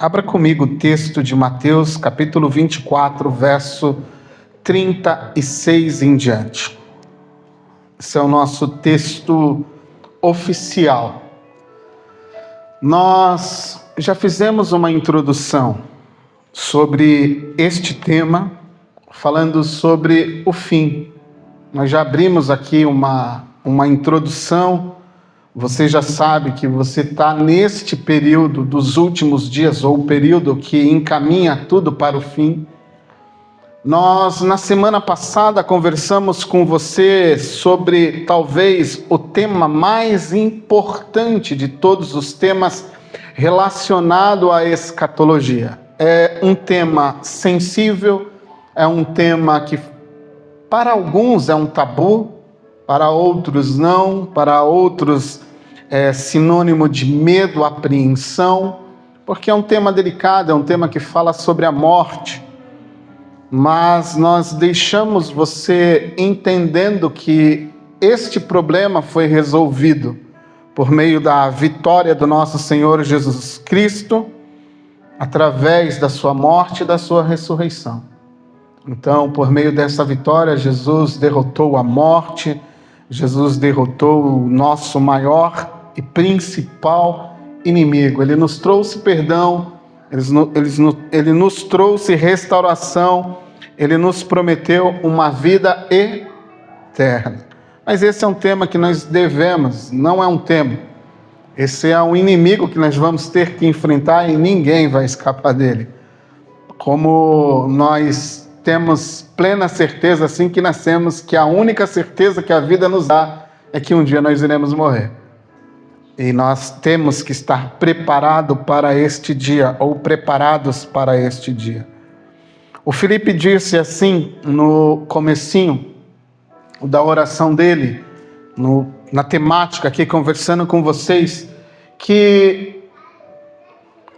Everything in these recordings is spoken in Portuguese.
Abra comigo o texto de Mateus, capítulo 24, verso 36 em diante. Esse é o nosso texto oficial. Nós já fizemos uma introdução sobre este tema, falando sobre o fim. Nós já abrimos aqui uma introdução. Você já sabe que você está neste período dos últimos dias, ou o período que encaminha tudo para o fim. Nós, na semana passada, conversamos com você sobre, talvez, o tema mais importante de todos os temas relacionado à escatologia. É um tema sensível, é um tema que, para alguns, é um tabu, para outros não, para outros é sinônimo de medo, apreensão, porque é um tema delicado, é um tema que fala sobre a morte. Mas nós deixamos você entendendo que este problema foi resolvido por meio da vitória do nosso Senhor Jesus Cristo, através da sua morte e da sua ressurreição. Então, por meio dessa vitória, Jesus derrotou a morte, Jesus derrotou o nosso maior e principal inimigo. Ele nos trouxe perdão, ele nos trouxe restauração, ele nos prometeu uma vida eterna. Mas esse é um tema que nós devemos, não é um tema. Esse é um inimigo que nós vamos ter que enfrentar e ninguém vai escapar dele. Como nós temos plena certeza, assim que nascemos, que a única certeza que a vida nos dá é que um dia nós iremos morrer. E nós temos que estar preparados para este dia, ou preparados para este dia. O Felipe disse assim, no comecinho da oração dele, na temática aqui, conversando com vocês, que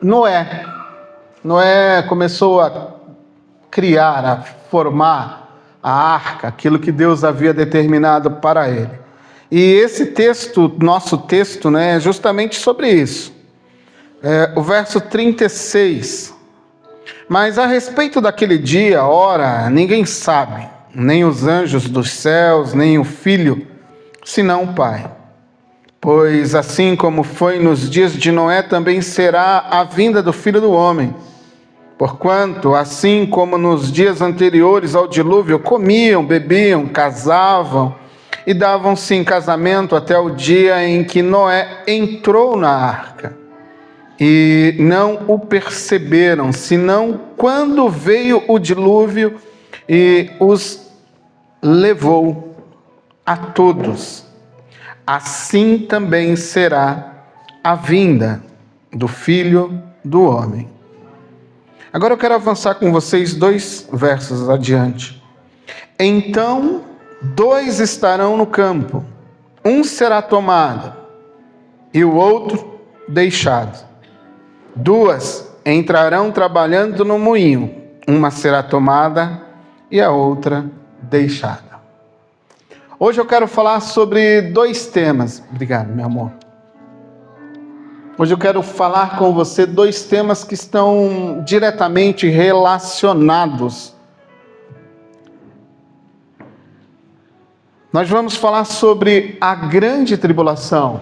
Noé começou a criar, a formar a arca, aquilo que Deus havia determinado para ele. E esse texto, nosso texto, é justamente sobre isso. O verso 36. Mas a respeito daquele dia, ora, ninguém sabe, nem os anjos dos céus, nem o Filho, senão o Pai. Pois assim como foi nos dias de Noé, também será a vinda do Filho do Homem. Porquanto, assim como nos dias anteriores ao dilúvio, comiam, bebiam, casavam e davam-se em casamento até o dia em que Noé entrou na arca. E não o perceberam, senão quando veio o dilúvio e os levou a todos. Assim também será a vinda do Filho do Homem. Agora eu quero avançar com vocês 2 versos adiante. Então 2 estarão no campo, um será tomado e o outro deixado. 2 entrarão trabalhando no moinho, uma será tomada e a outra deixada. Hoje eu quero falar sobre 2 temas. Obrigado, meu amor. Hoje eu quero falar com você 2 temas que estão diretamente relacionados. Nós vamos falar sobre a grande tribulação.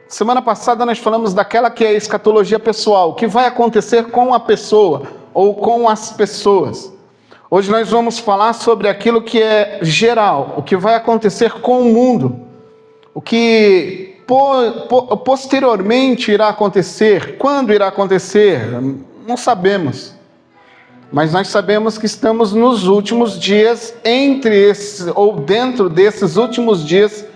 Semana passada nós falamos daquela que é a escatologia pessoal, o que vai acontecer com a pessoa ou com as pessoas. Hoje nós vamos falar sobre aquilo que é geral, o que vai acontecer com o mundo. O que posteriormente irá acontecer, quando irá acontecer, não sabemos. Mas nós sabemos que estamos nos últimos dias, dentro desses últimos dias,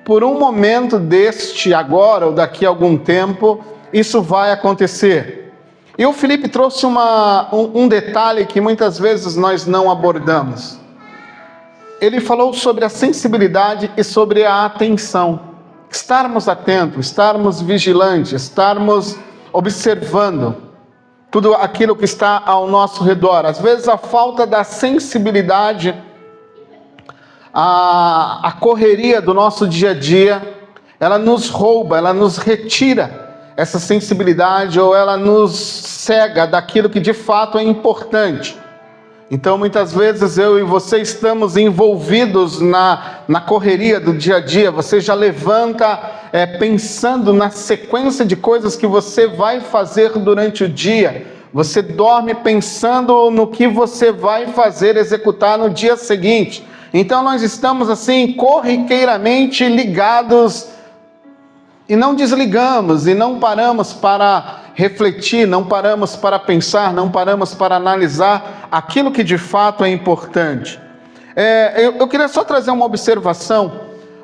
por um momento deste agora ou daqui a algum tempo, isso vai acontecer. E o Felipe trouxe um detalhe que muitas vezes nós não abordamos. Ele falou sobre a sensibilidade e sobre a atenção. Estarmos atentos, estarmos vigilantes, estarmos observando tudo aquilo que está ao nosso redor. Às vezes a falta da sensibilidade, a correria do nosso dia a dia, ela nos rouba, ela nos retira essa sensibilidade, ou ela nos cega daquilo que de fato é importante. Então, muitas vezes eu e você estamos envolvidos na correria do dia a dia. Você já levanta pensando na sequência de coisas que você vai fazer durante o dia. Você dorme pensando no que você vai fazer, executar no dia seguinte. Então nós estamos assim corriqueiramente ligados e não desligamos, e não paramos para refletir, não paramos para pensar, não paramos para analisar aquilo que de fato é importante. Eu queria só trazer uma observação.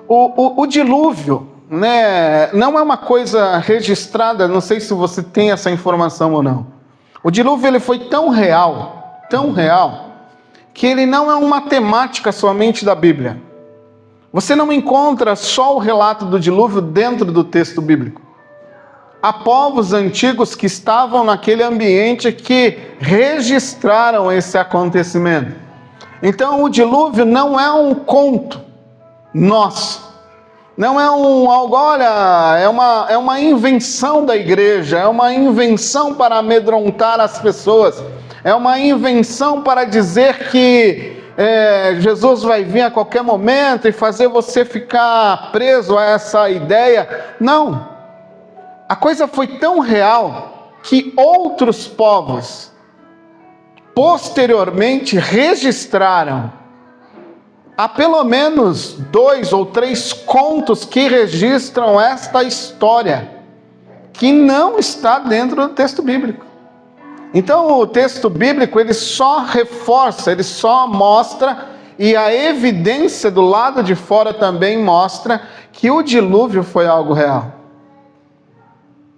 O dilúvio, né, não é uma coisa registrada, não sei se você tem essa informação ou não. O dilúvio ele foi tão real, que ele não é uma temática somente da Bíblia. Você não encontra só o relato do dilúvio dentro do texto bíblico. Há povos antigos que estavam naquele ambiente que registraram esse acontecimento. Então o dilúvio não é um conto nosso. Não é algo, olha, é uma invenção da igreja, é uma invenção para amedrontar as pessoas, é uma invenção para dizer que Jesus vai vir a qualquer momento e fazer você ficar preso a essa ideia. Não. A coisa foi tão real que outros povos posteriormente registraram. Há pelo menos 2 ou 3 contos que registram esta história, que não está dentro do texto bíblico. Então o texto bíblico ele só reforça, ele só mostra, e a evidência do lado de fora também mostra que o dilúvio foi algo real.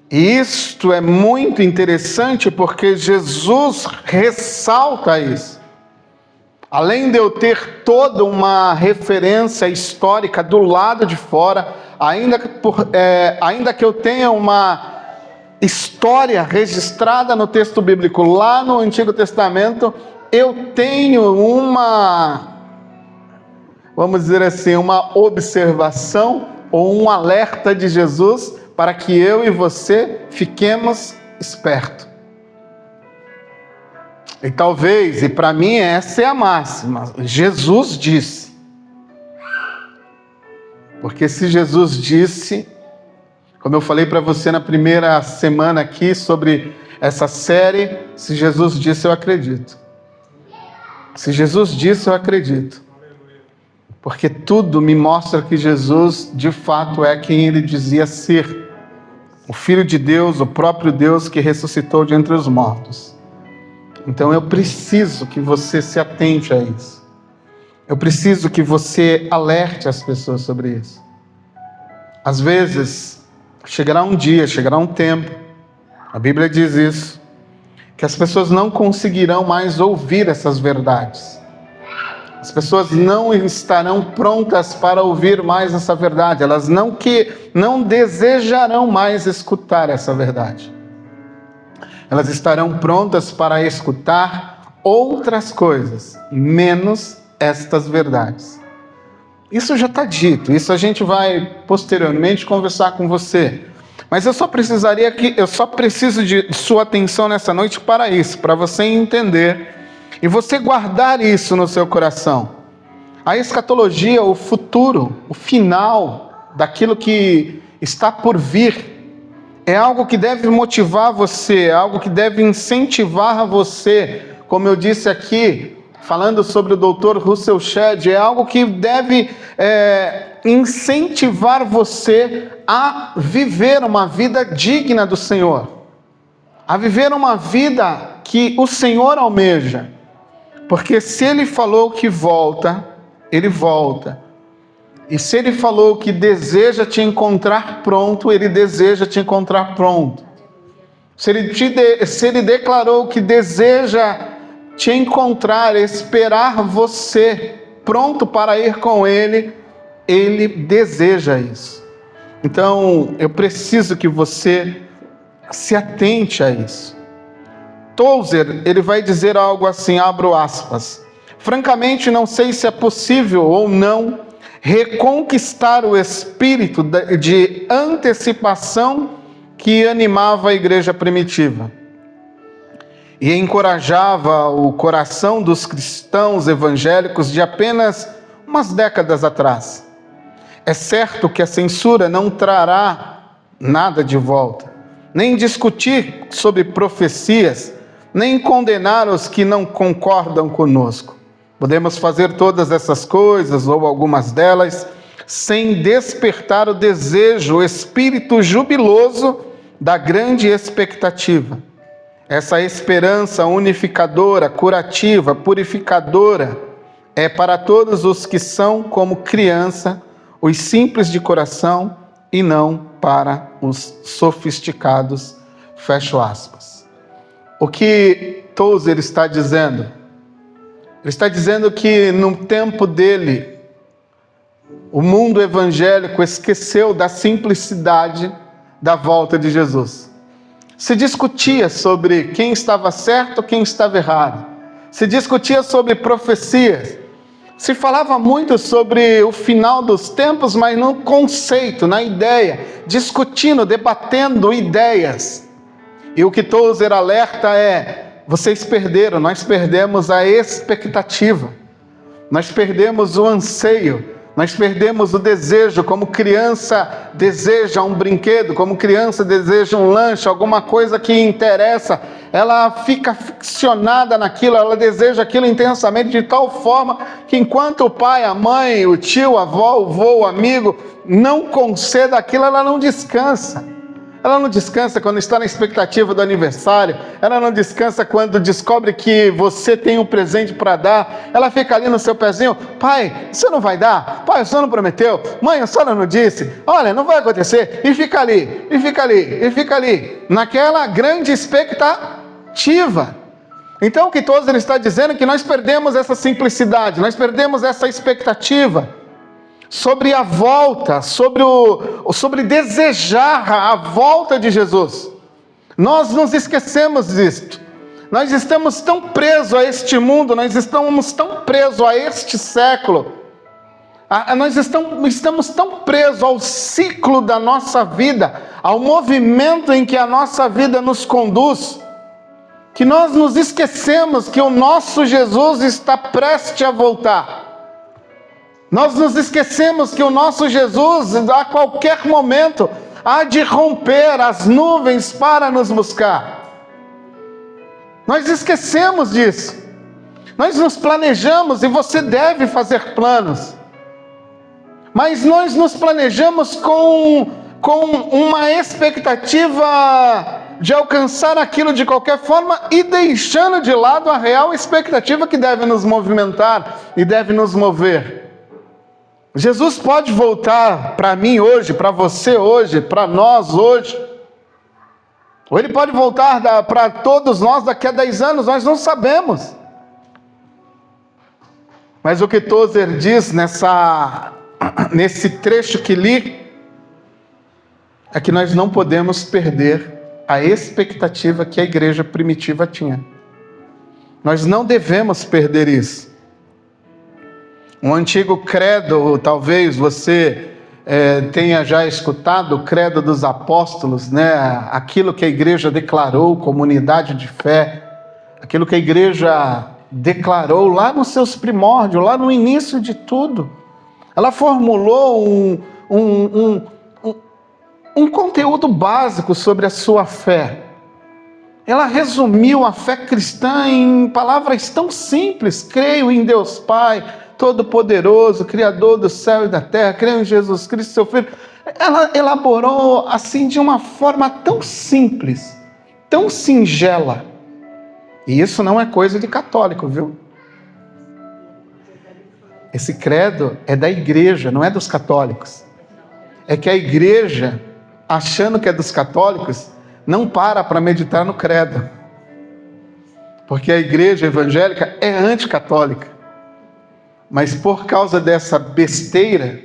E isto é muito interessante porque Jesus ressalta isso. Além de eu ter toda uma referência histórica do lado de fora, ainda que eu tenha uma história registrada no texto bíblico lá no Antigo Testamento, eu tenho vamos dizer assim, uma observação ou um alerta de Jesus para que eu e você fiquemos espertos. E talvez, e para mim essa é a máxima, Jesus disse. Porque se Jesus disse, como eu falei para você na primeira semana aqui sobre essa série, se Jesus disse, eu acredito. Se Jesus disse, eu acredito. Porque tudo me mostra que Jesus, de fato, é quem ele dizia ser. O Filho de Deus, o próprio Deus que ressuscitou de entre os mortos. Então eu preciso que você se atente a isso. Eu preciso que você alerte as pessoas sobre isso. Às vezes, chegará um dia, chegará um tempo, a Bíblia diz isso, que as pessoas não conseguirão mais ouvir essas verdades. As pessoas não estarão prontas para ouvir mais essa verdade. Elas não desejarão mais escutar essa verdade. Elas estarão prontas para escutar outras coisas, menos estas verdades. Isso já está dito, isso a gente vai posteriormente conversar com você. Mas eu só preciso de sua atenção nessa noite para isso, para você entender e você guardar isso no seu coração. A escatologia, o futuro, o final daquilo que está por vir, é algo que deve motivar você, é algo que deve incentivar você. Como eu disse aqui, falando sobre o Dr. Russell Shedd, é algo que deve incentivar você a viver uma vida digna do Senhor, a viver uma vida que o Senhor almeja, porque se Ele falou que volta, Ele volta. E se Ele falou que deseja te encontrar pronto, Ele deseja te encontrar pronto. Se Ele declarou que deseja te encontrar, esperar você pronto para ir com Ele, Ele deseja isso. Então, eu preciso que você se atente a isso. Tozer, ele vai dizer algo assim, abro aspas. Francamente, não sei se é possível ou não reconquistar o espírito de antecipação que animava a igreja primitiva e encorajava o coração dos cristãos evangélicos de apenas umas décadas atrás. É certo que a censura não trará nada de volta, nem discutir sobre profecias, nem condenar os que não concordam conosco. Podemos fazer todas essas coisas, ou algumas delas, sem despertar o desejo, o espírito jubiloso da grande expectativa. Essa esperança unificadora, curativa, purificadora, é para todos os que são como criança, os simples de coração, e não para os sofisticados, fecho aspas. O que Tozer está dizendo? Ele está dizendo que no tempo dele, o mundo evangélico esqueceu da simplicidade da volta de Jesus. Se discutia sobre quem estava certo, quem estava errado. Se discutia sobre profecias. Se falava muito sobre o final dos tempos, mas no conceito, na ideia, discutindo, debatendo ideias. E o que Tozer alerta é: vocês perderam, nós perdemos a expectativa, nós perdemos o anseio, nós perdemos o desejo, como criança deseja um brinquedo, como criança deseja um lanche, alguma coisa que interessa, ela fica ficcionada naquilo, ela deseja aquilo intensamente de tal forma que enquanto o pai, a mãe, o tio, a avó, o vô, o amigo não conceda aquilo, ela não descansa. Ela não descansa quando está na expectativa do aniversário. Ela não descansa quando descobre que você tem um presente para dar. Ela fica ali no seu pezinho: pai, você não vai dar? Pai, o senhor não prometeu? Mãe, a senhora não disse? Olha, não vai acontecer. E fica ali, e fica ali, e fica ali, naquela grande expectativa. Então o que Tozer está dizendo é que nós perdemos essa simplicidade, nós perdemos essa expectativa sobre a volta, sobre desejar a volta de Jesus. Nós nos esquecemos disto. Nós estamos tão presos a este mundo, nós estamos tão presos a este século, nós estamos tão presos ao ciclo da nossa vida, ao movimento em que a nossa vida nos conduz, que nós nos esquecemos que o nosso Jesus está prestes a voltar. Nós nos esquecemos que o nosso Jesus, a qualquer momento, há de romper as nuvens para nos buscar. Nós esquecemos disso. Nós nos planejamos, e você deve fazer planos. Mas nós nos planejamos com uma expectativa de alcançar aquilo de qualquer forma e deixando de lado a real expectativa que deve nos movimentar e deve nos mover. Jesus pode voltar para mim hoje, para você hoje, para nós hoje. Ou Ele pode voltar para todos nós daqui a 10 anos, nós não sabemos. Mas o que Tozer diz nesse trecho que li, é que nós não podemos perder a expectativa que a igreja primitiva tinha. Nós não devemos perder isso. Um antigo credo, talvez você tenha já escutado, o credo dos apóstolos, né? Aquilo que a igreja declarou, comunidade de fé, aquilo que a igreja declarou lá nos seus primórdios, lá no início de tudo. Ela formulou um conteúdo básico sobre a sua fé. Ela resumiu a fé cristã em palavras tão simples: creio em Deus Pai Todo-Poderoso, Criador do céu e da terra, creio em Jesus Cristo, seu Filho. Ela elaborou assim de uma forma tão simples, tão singela. E isso não é coisa de católico, viu? Esse credo é da igreja, não é dos católicos. É que a igreja, achando que é dos católicos, não para meditar no credo. Porque a igreja evangélica é anticatólica. Mas por causa dessa besteira,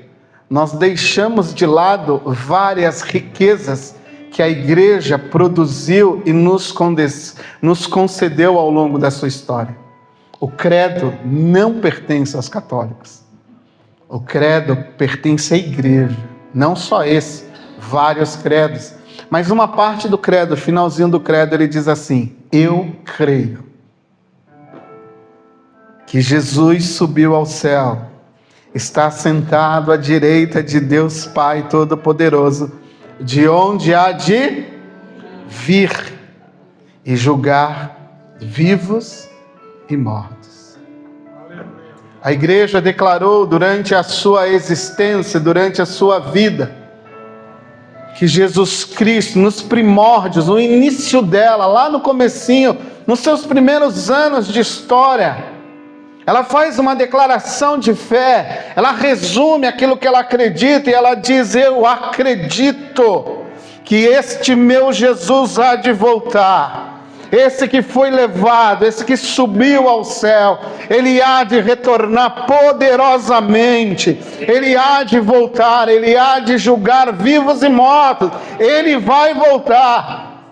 nós deixamos de lado várias riquezas que a igreja produziu e nos concedeu ao longo da sua história. O credo não pertence aos católicos. O credo pertence à igreja, não só esse, vários credos. Mas uma parte do credo, finalzinho do credo, ele diz assim: eu creio que Jesus subiu ao céu, está sentado à direita de Deus Pai Todo-Poderoso, de onde há de vir e julgar vivos e mortos. A igreja declarou durante a sua existência, durante a sua vida, que Jesus Cristo, nos primórdios, no início dela, lá no comecinho, nos seus primeiros anos de história, ela faz uma declaração de fé, ela resume aquilo que ela acredita e ela diz: eu acredito que este meu Jesus há de voltar, esse que foi levado, esse que subiu ao céu, ele há de retornar poderosamente, ele há de voltar, ele há de julgar vivos e mortos, ele vai voltar.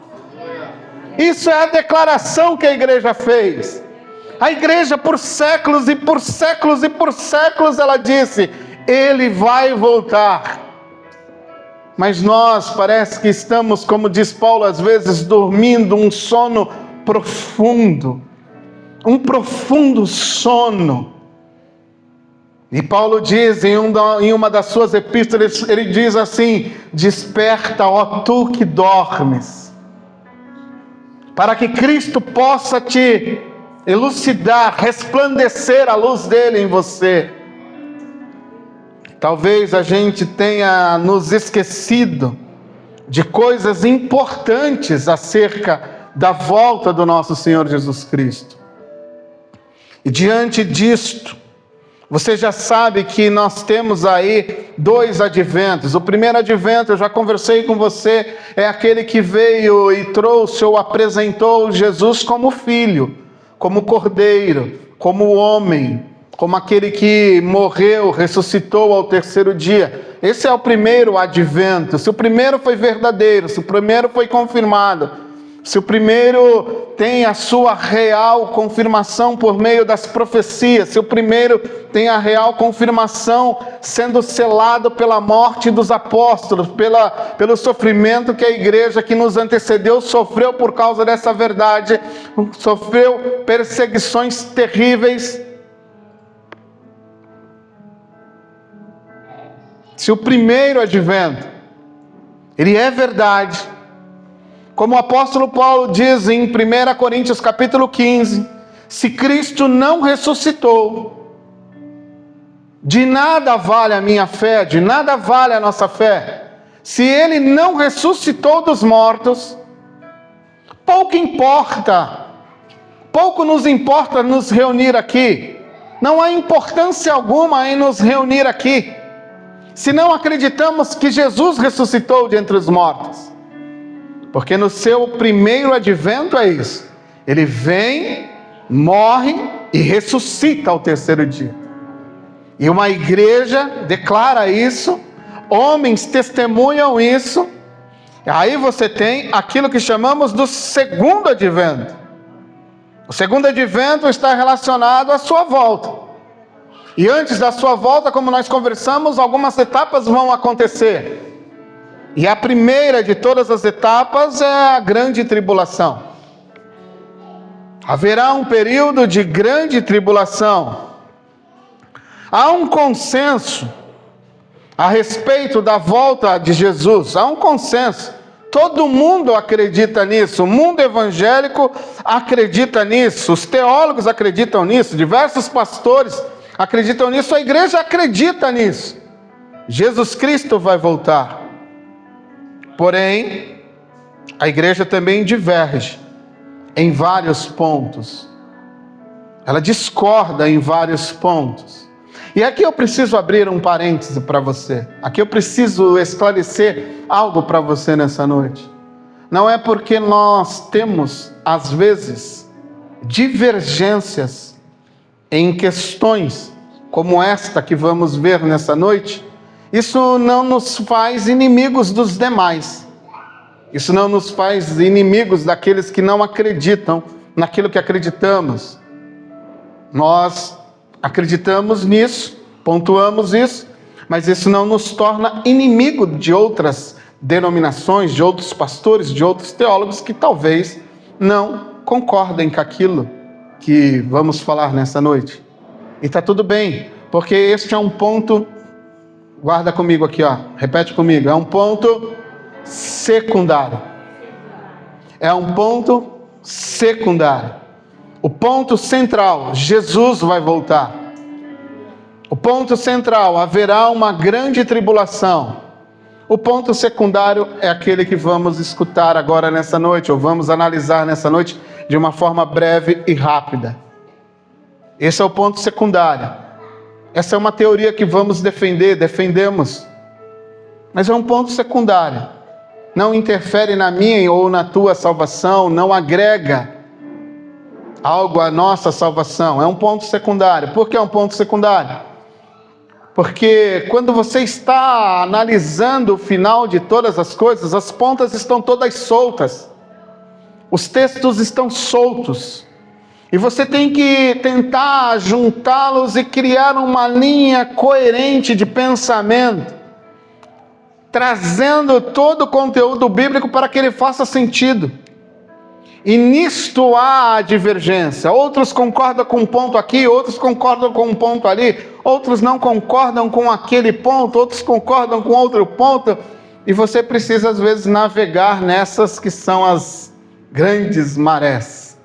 Isso é a declaração que a igreja fez. A igreja por séculos e por séculos e por séculos ela disse: ele vai voltar. Mas nós parece que estamos, como diz Paulo, às vezes dormindo um sono profundo, um profundo sono. E Paulo diz em uma das suas epístolas, ele diz assim: desperta, ó tu que dormes, para que Cristo possa te elucidar, resplandecer a luz dele em você. Talvez a gente tenha nos esquecido de coisas importantes acerca da volta do nosso Senhor Jesus Cristo. E diante disto, você já sabe que nós temos aí 2 adventos. O primeiro advento, eu já conversei com você, é aquele que veio e trouxe ou apresentou Jesus como filho, como cordeiro, como homem, como aquele que morreu, ressuscitou ao 3º dia. Esse é o primeiro advento. Se o primeiro foi verdadeiro, se o primeiro foi confirmado, se o primeiro tem a sua real confirmação por meio das profecias, se o primeiro tem a real confirmação sendo selado pela morte dos apóstolos, pelo sofrimento que a igreja que nos antecedeu sofreu por causa dessa verdade, sofreu perseguições terríveis. Se o primeiro advento, ele é verdade, como o apóstolo Paulo diz em 1 Coríntios capítulo 15, se Cristo não ressuscitou, de nada vale a minha fé, de nada vale a nossa fé. Se ele não ressuscitou dos mortos, pouco importa, pouco nos importa nos reunir aqui, não há importância alguma em nos reunir aqui, se não acreditamos que Jesus ressuscitou de entre os mortos. Porque no seu primeiro advento é isso: ele vem, morre e ressuscita ao 3º dia. E uma igreja declara isso, homens testemunham isso. Aí você tem aquilo que chamamos do segundo advento. O segundo advento está relacionado à sua volta. E antes da sua volta, como nós conversamos, algumas etapas vão acontecer. E a primeira de todas as etapas é a grande tribulação. Haverá um período de grande tribulação. Há um consenso a respeito da volta de Jesus. Há um consenso. Todo mundo acredita nisso. O mundo evangélico acredita nisso. Os teólogos acreditam nisso. Diversos pastores acreditam nisso. A igreja acredita nisso. Jesus Cristo vai voltar. Porém, a igreja também diverge em vários pontos. Ela discorda em vários pontos. E aqui eu preciso abrir um parêntese para você. Aqui eu preciso esclarecer algo para você nessa noite. Não é porque nós temos, às vezes, divergências em questões como esta que vamos ver nessa noite, isso não nos faz inimigos dos demais. Isso não nos faz inimigos daqueles que não acreditam naquilo que acreditamos. Nós acreditamos nisso pontuamos isso, mas isso não nos torna inimigo de outras denominações, de outros pastores, de outros teólogos que talvez não concordem com aquilo que vamos falar nessa noite. E está tudo bem, porque este é um ponto, guarda comigo aqui, ó, repete comigo, é um ponto secundário. É um ponto secundário. O ponto central, Jesus vai voltar. O ponto central, haverá uma grande tribulação. O ponto secundário é aquele que vamos escutar agora nessa noite, ou vamos analisar nessa noite de uma forma breve e rápida. Esse é o ponto secundário. Essa é uma teoria que vamos defendemos. Mas é um ponto secundário. Não interfere na minha ou na tua salvação, não agrega algo à nossa salvação. É um ponto secundário. Por que é um ponto secundário? Porque quando você está analisando o final de todas as coisas, as pontas estão todas soltas. Os textos estão soltos. E você tem que tentar juntá-los e criar uma linha coerente de pensamento, trazendo todo o conteúdo bíblico para que ele faça sentido. E nisto há divergência. Outros concordam com um ponto aqui, outros concordam com um ponto ali, outros não concordam com aquele ponto, outros concordam com outro ponto. E você precisa, às vezes, navegar nessas que são as grandes marés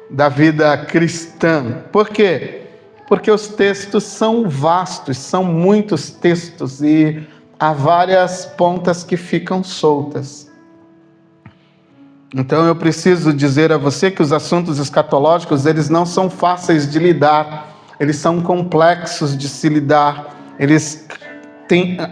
da vida cristã. Por quê? Porque os textos são vastos, são muitos textos e há várias pontas que ficam soltas. Então eu preciso dizer a você que os assuntos escatológicos, eles não são fáceis de lidar, eles são complexos de se lidar,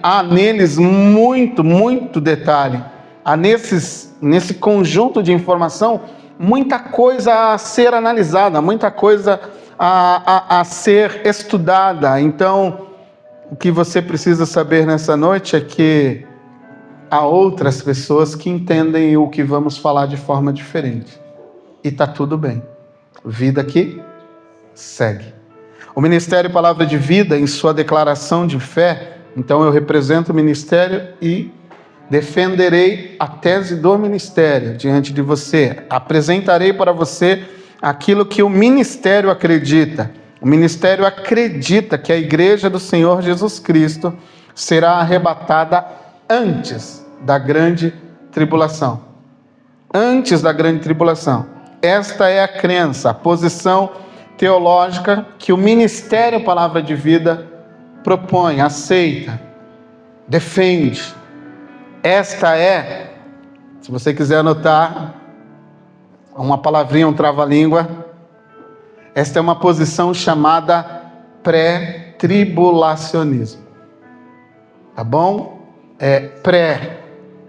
há neles muito detalhe, há nesse conjunto de informação muita coisa a ser analisada, muita coisa a ser estudada. Então, o que você precisa saber nessa noite é que há outras pessoas que entendem o que vamos falar de forma diferente. E está tudo bem. Vida que segue. O Ministério Palavra de Vida, em sua declaração de fé, então eu represento o ministério e defenderei a tese do ministério diante de você. Apresentarei para você aquilo que o ministério acredita. O ministério acredita que a igreja do Senhor Jesus Cristo será arrebatada antes da grande tribulação. Antes da grande tribulação. Esta é a crença, a posição teológica que o Ministério Palavra de Vida propõe, aceita, defende. Esta é, se você quiser anotar, uma palavrinha, um trava-língua, esta é uma posição chamada pré-tribulacionismo. Tá bom? É pré,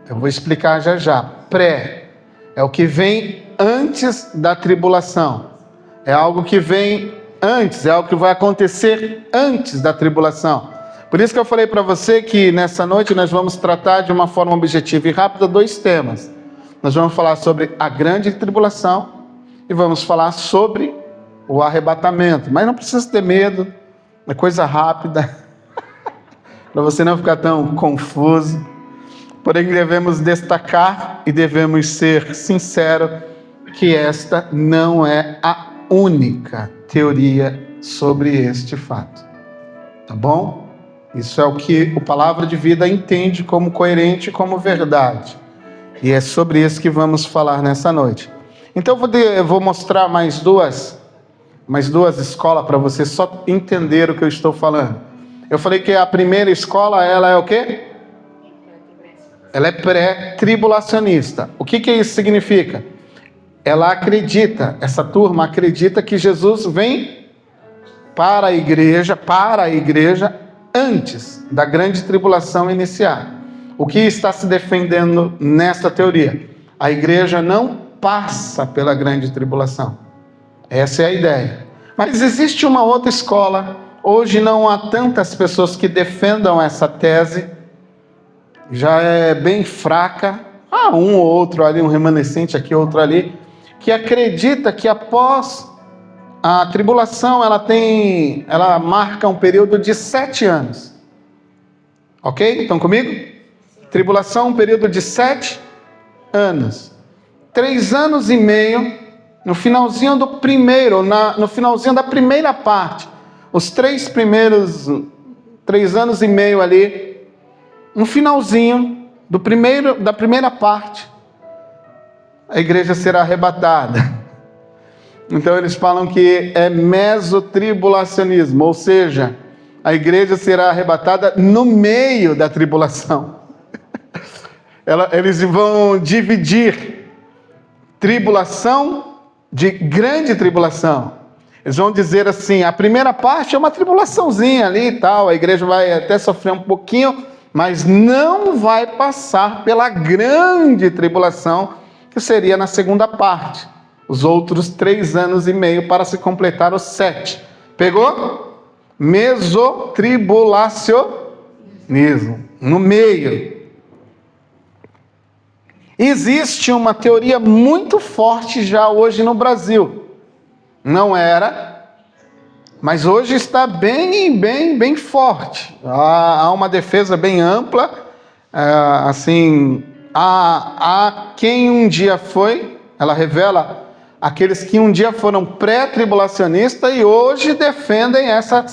eu vou explicar já. Pré é o que vem antes da tribulação. É algo que vem antes, é algo que vai acontecer antes da tribulação. Por isso que eu falei para você que nessa noite nós vamos tratar de uma forma objetiva e rápida 2 temas. Nós vamos falar sobre a grande tribulação e vamos falar sobre o arrebatamento. Mas não precisa ter medo, é coisa rápida, para você não ficar tão confuso. Porém, devemos destacar e devemos ser sinceros que esta não é a única teoria sobre este fato. Tá bom? Isso é o que o Palavra de Vida entende como coerente, como verdade. E é sobre isso que vamos falar nessa noite. Então eu vou mostrar mais duas escolas para você só entender o que eu estou falando. Eu falei que a primeira escola, ela é o quê? Ela é pré-tribulacionista. O que isso significa? Ela acredita, essa turma acredita que Jesus vem para a igreja antes da grande tribulação iniciar. O que está se defendendo nesta teoria? A igreja não passa pela grande tribulação. Essa é a ideia. Mas existe uma outra escola. Hoje não há tantas pessoas que defendam essa tese. Já é bem fraca. Há um ou outro ali, um remanescente aqui, outro ali, que acredita que após a tribulação ela marca um período de 7 anos. Ok? Estão comigo? Tribulação, um período de 7 anos. 3 anos e meio, no finalzinho do primeiro, no finalzinho da primeira parte. Os 3 primeiros 3 anos e meio ali, no finalzinho da primeira parte, a igreja será arrebatada. Então eles falam que é mesotribulacionismo, ou seja, a igreja será arrebatada no meio da tribulação. Eles vão dividir tribulação de grande tribulação. Eles vão dizer assim, a primeira parte é uma tribulaçãozinha ali e tal, a igreja vai até sofrer um pouquinho, mas não vai passar pela grande tribulação, que seria na segunda parte. Os outros 3 anos e meio para se completar os 7. Pegou? Mesotribulacionismo. No meio. Existe uma teoria muito forte já hoje no Brasil. Não era, mas hoje está bem forte. Há uma defesa bem ampla. Assim, há quem um dia foi, ela revela aqueles que um dia foram pré-tribulacionistas e hoje defendem essa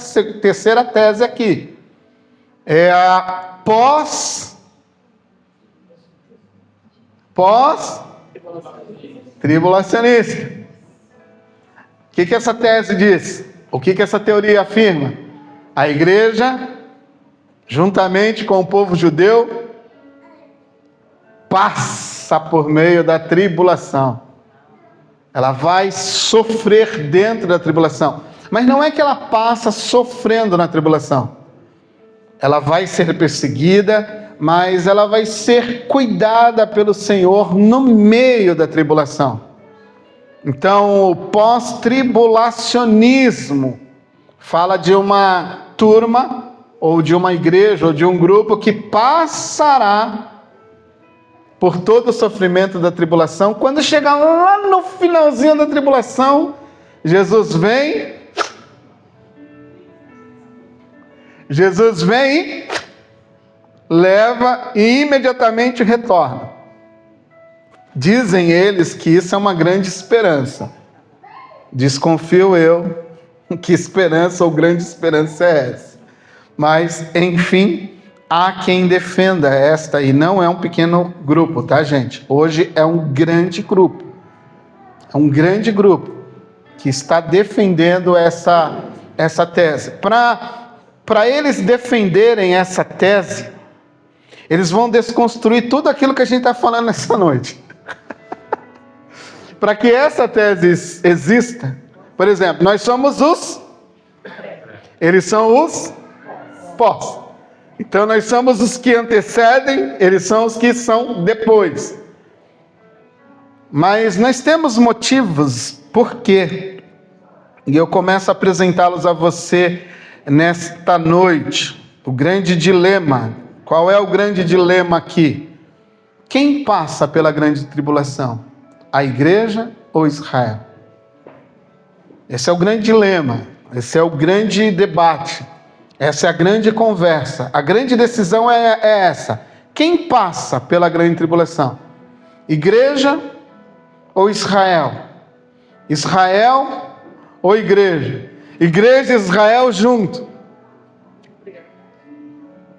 terceira tese aqui. É a pós-tribulacionista. O que essa tese diz? O que essa teoria afirma? A igreja, juntamente com o povo judeu, passa por meio da tribulação. Ela vai sofrer dentro da tribulação. Mas não é que ela passa sofrendo na tribulação. Ela vai ser perseguida, mas ela vai ser cuidada pelo Senhor no meio da tribulação. Então, o pós-tribulacionismo fala de uma turma, ou de uma igreja, ou de um grupo que passará por todo o sofrimento da tribulação. Quando chegar lá no finalzinho da tribulação, Jesus vem e leva e imediatamente retorna. Dizem eles que isso é uma grande esperança. Desconfio eu que esperança ou grande esperança é essa. Mas, enfim, há quem defenda esta, e não é um pequeno grupo, tá, gente? Hoje é um grande grupo. É um grande grupo que está defendendo essa tese. Para eles defenderem essa tese, eles vão desconstruir tudo aquilo que a gente está falando nessa noite. Para que essa tese exista, por exemplo, nós somos os... Eles são os pós. Então nós somos os que antecedem, eles são os que são depois. Mas nós temos motivos por quê. E eu começo a apresentá-los a você nesta noite. O grande dilema. Qual é o grande dilema aqui? Quem passa pela grande tribulação? A igreja ou Israel? Esse é o grande dilema. Esse é o grande debate. Essa é a grande conversa. A grande decisão é essa. Quem passa pela grande tribulação? Igreja ou Israel? Israel ou igreja? Igreja e Israel junto.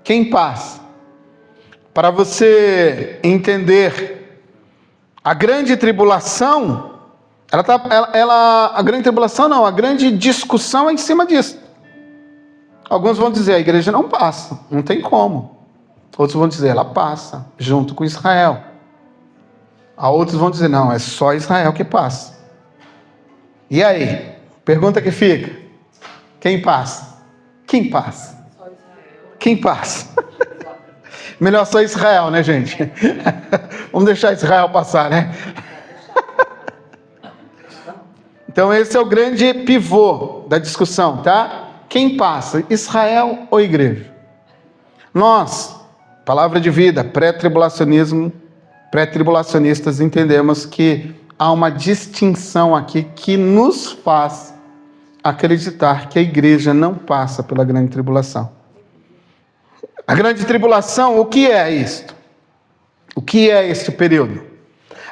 Quem passa? Para você entender, a grande tribulação, a grande tribulação não, a grande discussão é em cima disso. Alguns vão dizer, a igreja não passa, não tem como. Outros vão dizer, ela passa, junto com Israel. Outros vão dizer, não, é só Israel que passa. E aí? Pergunta que fica. Quem passa? Quem passa? Quem passa? Melhor só Israel, né, gente? Vamos deixar Israel passar, né? Então esse é o grande pivô da discussão, tá? Quem passa? Israel ou igreja? Nós, palavra de vida, pré-tribulacionistas, entendemos que há uma distinção aqui que nos faz acreditar que a igreja não passa pela grande tribulação. A grande tribulação, o que é isto? O que é este período?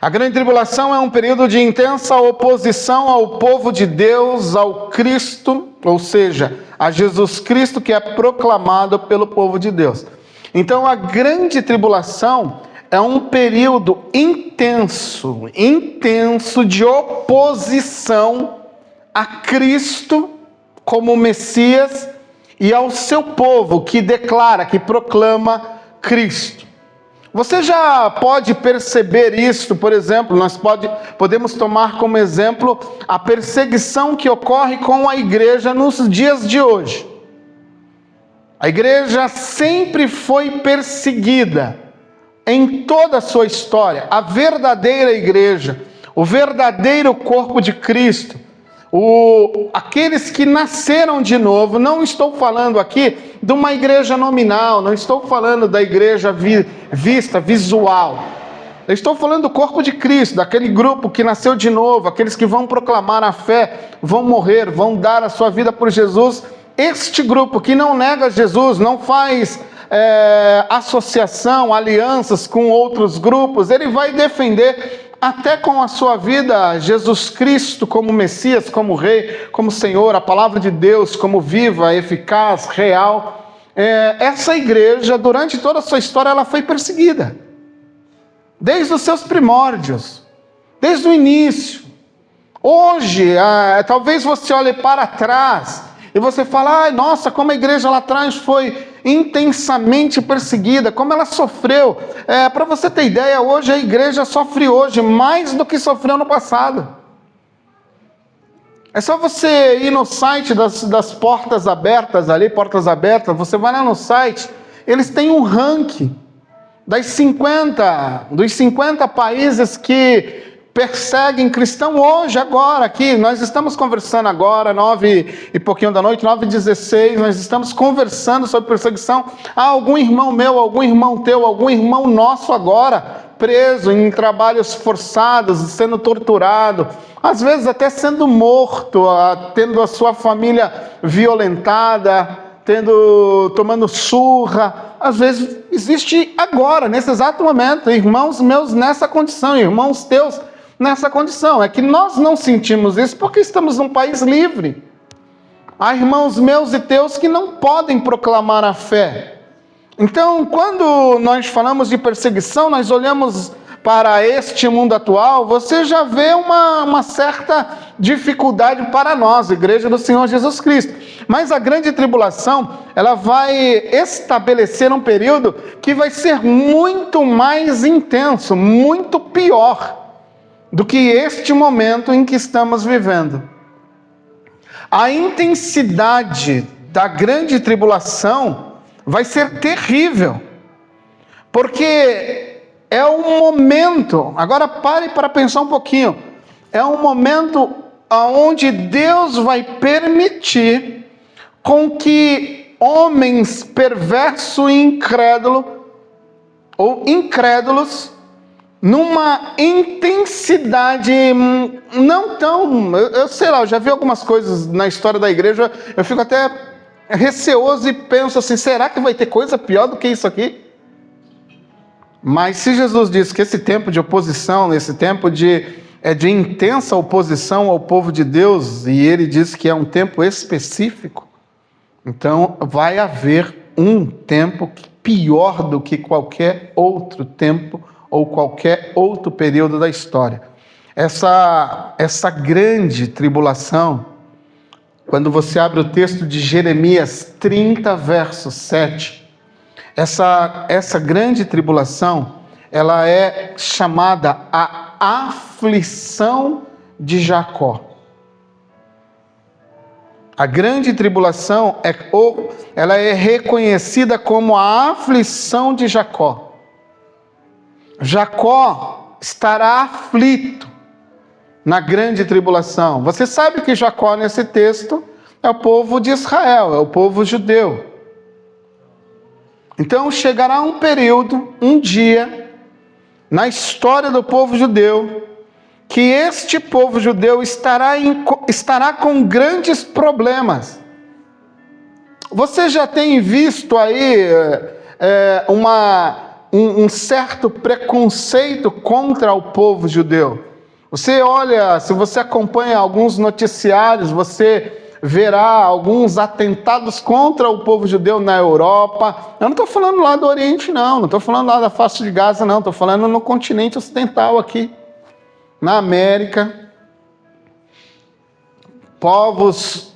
A grande tribulação é um período de intensa oposição ao povo de Deus, ao Cristo, ou seja, a Jesus Cristo que é proclamado pelo povo de Deus. Então a grande tribulação é um período intenso de oposição a Cristo como Messias e ao seu povo que declara, que proclama Cristo. Você já pode perceber isso, por exemplo, nós podemos tomar como exemplo a perseguição que ocorre com a igreja nos dias de hoje. A igreja sempre foi perseguida em toda a sua história. A verdadeira igreja, o verdadeiro corpo de Cristo, aqueles que nasceram de novo. Não estou falando aqui de uma igreja nominal, não estou falando da igreja visual. Eu estou falando do corpo de Cristo, daquele grupo que nasceu de novo, aqueles que vão proclamar a fé, vão morrer, vão dar a sua vida por Jesus. Este grupo que não nega Jesus, não faz associação, alianças com outros grupos, ele vai defender até com a sua vida Jesus Cristo como Messias, como Rei, como Senhor, a palavra de Deus como viva, eficaz, real. Essa igreja, durante toda a sua história, ela foi perseguida. Desde os seus primórdios, desde o início. Hoje, talvez você olhe para trás e você fala, nossa, como a igreja lá atrás foi intensamente perseguida, como ela sofreu. Para você ter ideia, hoje a igreja sofre hoje mais do que sofreu no passado. É só você ir no site das portas abertas ali, portas abertas, você vai lá no site, eles têm um ranking dos 50 países que perseguem cristão hoje, agora, aqui. Nós estamos conversando agora, 9 e pouquinho da noite, 9h16, nós estamos conversando sobre perseguição. Algum irmão meu, algum irmão teu, algum irmão nosso agora, preso em trabalhos forçados, sendo torturado, às vezes até sendo morto, tendo a sua família violentada, tomando surra. Às vezes existe agora, nesse exato momento, irmãos meus nessa condição, irmãos teus nessa condição. É que nós não sentimos isso porque estamos num país livre. Há irmãos meus e teus que não podem proclamar a fé. Então, quando nós falamos de perseguição, nós olhamos para este mundo atual, você já vê uma certa dificuldade para nós, Igreja do Senhor Jesus Cristo. Mas a grande tribulação, ela vai estabelecer um período que vai ser muito mais intenso, muito pior do que este momento em que estamos vivendo. A intensidade da grande tribulação vai ser terrível, porque é um momento, agora pare para pensar um pouquinho, é um momento onde Deus vai permitir com que homens perversos e incrédulos, numa intensidade não tão... Eu sei lá, eu já vi algumas coisas na história da igreja, eu fico até receoso e penso assim, será que vai ter coisa pior do que isso aqui? Mas se Jesus disse que esse tempo de oposição, esse tempo de intensa oposição ao povo de Deus, e ele disse que é um tempo específico, então vai haver um tempo pior do que qualquer outro tempo ou qualquer outro período da história. Essa grande tribulação, quando você abre o texto de Jeremias 30, verso 7, essa grande tribulação, ela é chamada a aflição de Jacó. A grande tribulação, ela é reconhecida como a aflição de Jacó. Jacó estará aflito na grande tribulação. Você sabe que Jacó, nesse texto, é o povo de Israel, é o povo judeu. Então chegará um período, um dia, na história do povo judeu, que este povo judeu estará com grandes problemas. Você já tem visto aí um certo preconceito contra o povo judeu. Você olha, se você acompanha alguns noticiários, você verá alguns atentados contra o povo judeu na Europa. Eu não estou falando lá do Oriente, não estou falando lá da faixa de Gaza, não. Estou falando no continente ocidental aqui, na América. Povos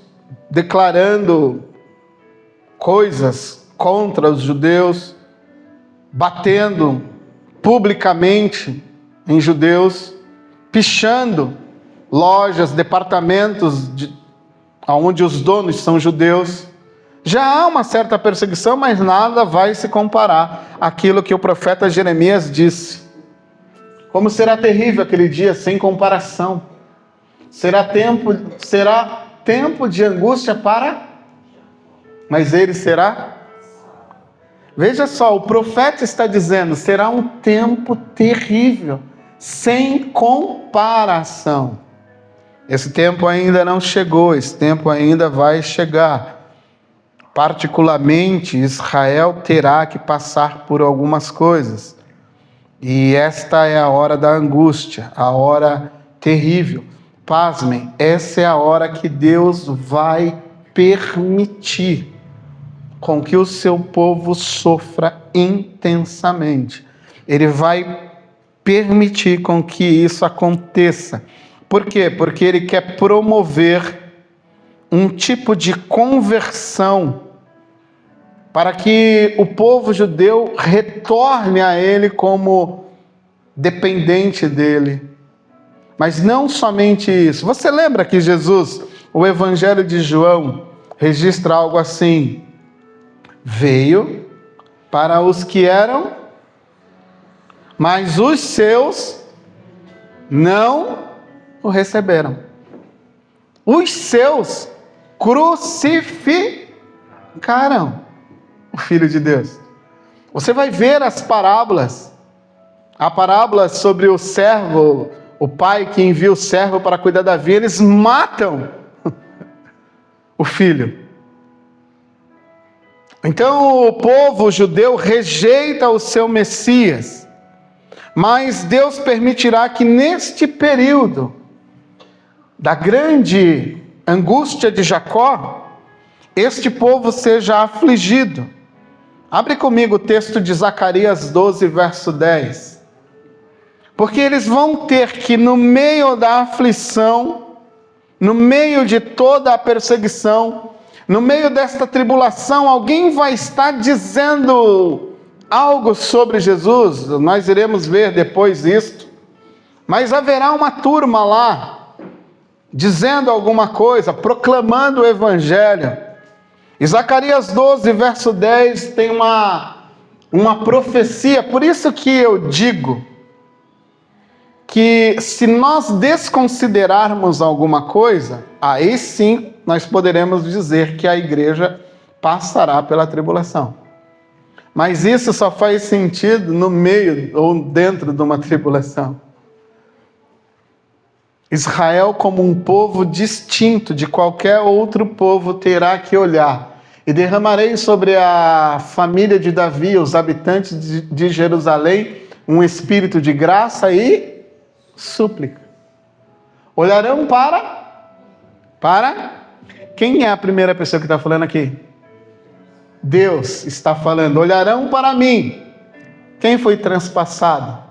declarando coisas contra os judeus, batendo publicamente em judeus, pichando lojas, departamentos onde os donos são judeus. Já há uma certa perseguição, mas nada vai se comparar àquilo que o profeta Jeremias disse. Como será terrível aquele dia, sem comparação. Será tempo de angústia mas ele será. Veja só, o profeta está dizendo, será um tempo terrível, sem comparação. Esse tempo ainda não chegou, esse tempo ainda vai chegar. Particularmente, Israel terá que passar por algumas coisas. E esta é a hora da angústia, a hora terrível. Pasmem, essa é a hora que Deus vai permitir com que o seu povo sofra intensamente. Ele vai permitir com que isso aconteça. Por quê? Porque ele quer promover um tipo de conversão para que o povo judeu retorne a ele como dependente dele. Mas não somente isso. Você lembra que Jesus, o Evangelho de João, registra algo assim: veio para os que eram, mas os seus não o receberam. Os seus crucificaram o Filho de Deus. Você vai ver as parábolas. A parábola sobre o servo, o pai que envia o servo para cuidar da vinha, eles matam o filho. Então o povo judeu rejeita o seu Messias, mas Deus permitirá que neste período da grande angústia de Jacó, este povo seja afligido. Abre comigo o texto de Zacarias 12, verso 10. Porque eles vão ter que, no meio da aflição, no meio de toda a perseguição, no meio desta tribulação, alguém vai estar dizendo algo sobre Jesus. Nós iremos ver depois isto. Mas haverá uma turma lá, dizendo alguma coisa, proclamando o Evangelho. E Zacarias 12, verso 10, tem uma profecia. Por isso que eu digo que se nós desconsiderarmos alguma coisa, aí sim nós poderemos dizer que a igreja passará pela tribulação. Mas isso só faz sentido no meio ou dentro de uma tribulação. Israel, como um povo distinto de qualquer outro povo, terá que olhar. E derramarei sobre a família de Davi, os habitantes de Jerusalém, um espírito de graça e súplica. Olharão para quem é a primeira pessoa que está falando aqui? Deus está falando. Olharão para mim. Quem foi transpassado?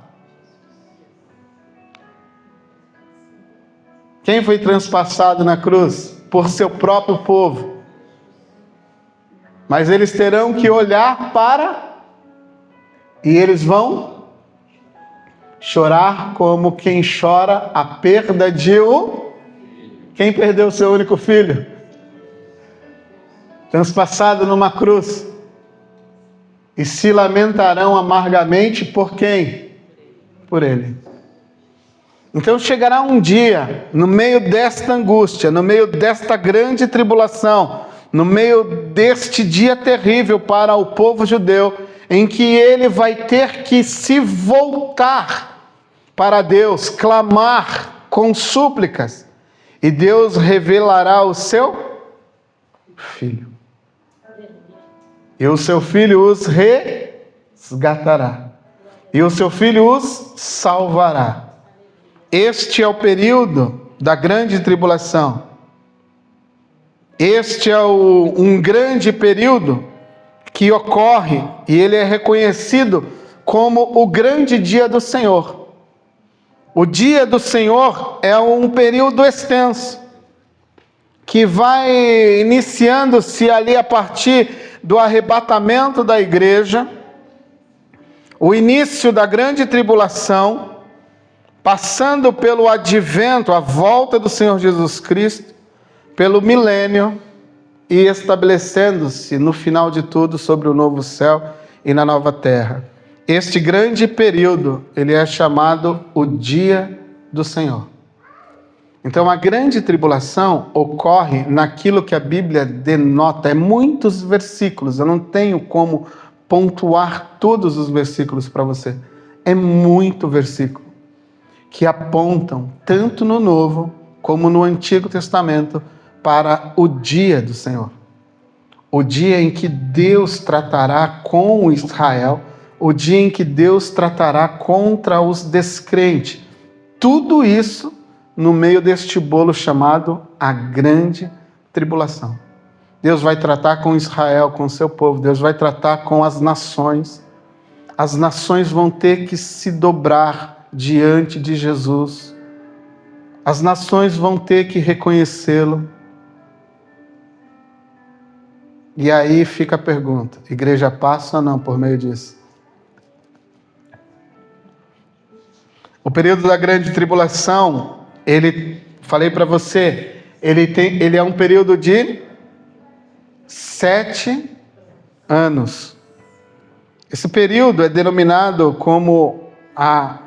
Quem foi transpassado na cruz? Por seu próprio povo. Mas eles terão que olhar e eles vão chorar como quem chora a perda de quem perdeu seu único filho? Transpassado numa cruz. E se lamentarão amargamente por quem? Por ele. Então chegará um dia, no meio desta angústia, no meio desta grande tribulação, no meio deste dia terrível para o povo judeu, em que ele vai ter que se voltar para Deus, clamar com súplicas, e Deus revelará o seu Filho. E o seu Filho os resgatará. E o seu Filho os salvará. Este é o período da grande tribulação. Este é um grande período que ocorre, e ele é reconhecido como o grande dia do Senhor. O dia do Senhor é um período extenso, que vai iniciando-se ali a partir do arrebatamento da igreja, o início da grande tribulação, passando pelo advento, a volta do Senhor Jesus Cristo, pelo milênio, e estabelecendo-se no final de tudo sobre o novo céu e na nova terra. Este grande período, ele é chamado o dia do Senhor. Então a grande tribulação ocorre naquilo que a Bíblia denota, é muitos versículos, eu não tenho como pontuar todos os versículos para você, é muito versículo, que apontam tanto no Novo como no Antigo Testamento para o dia do Senhor. O dia em que Deus tratará com Israel, o dia em que Deus tratará contra os descrentes. Tudo isso no meio deste bolo chamado a grande tribulação. Deus vai tratar com Israel, com o seu povo, Deus vai tratar com as nações. As nações vão ter que se dobrar diante de Jesus. As nações vão ter que reconhecê-lo. E aí fica a pergunta: igreja passa ou não por meio disso? O período da grande tribulação, falei para você, ele é um período de 7 anos. Esse período é denominado como a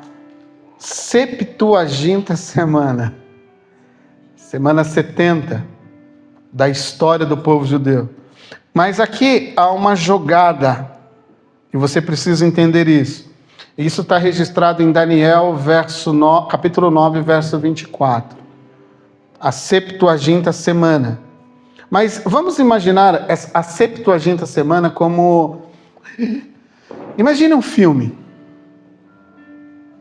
Septuaginta Semana, semana 70 da história do povo judeu. Mas aqui há uma jogada, e você precisa entender isso. Isso está registrado em Daniel, capítulo 9, verso 24. A Septuaginta Semana. Mas vamos imaginar a Septuaginta Semana como... Imagine um filme.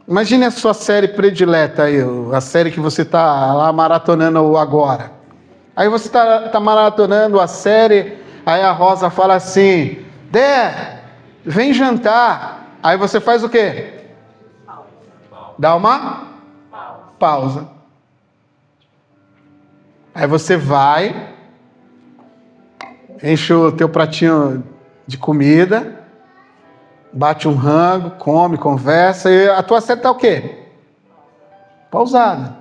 Imagine a sua série predileta, aí, a série que você está lá maratonando agora. Aí você está maratonando a série, aí a Rosa fala assim: Dé, vem jantar. Aí você faz o quê? Dá uma pausa. Aí você vai, enche o teu pratinho de comida, bate um rango, come, conversa, e a tua série está o quê? Pausada.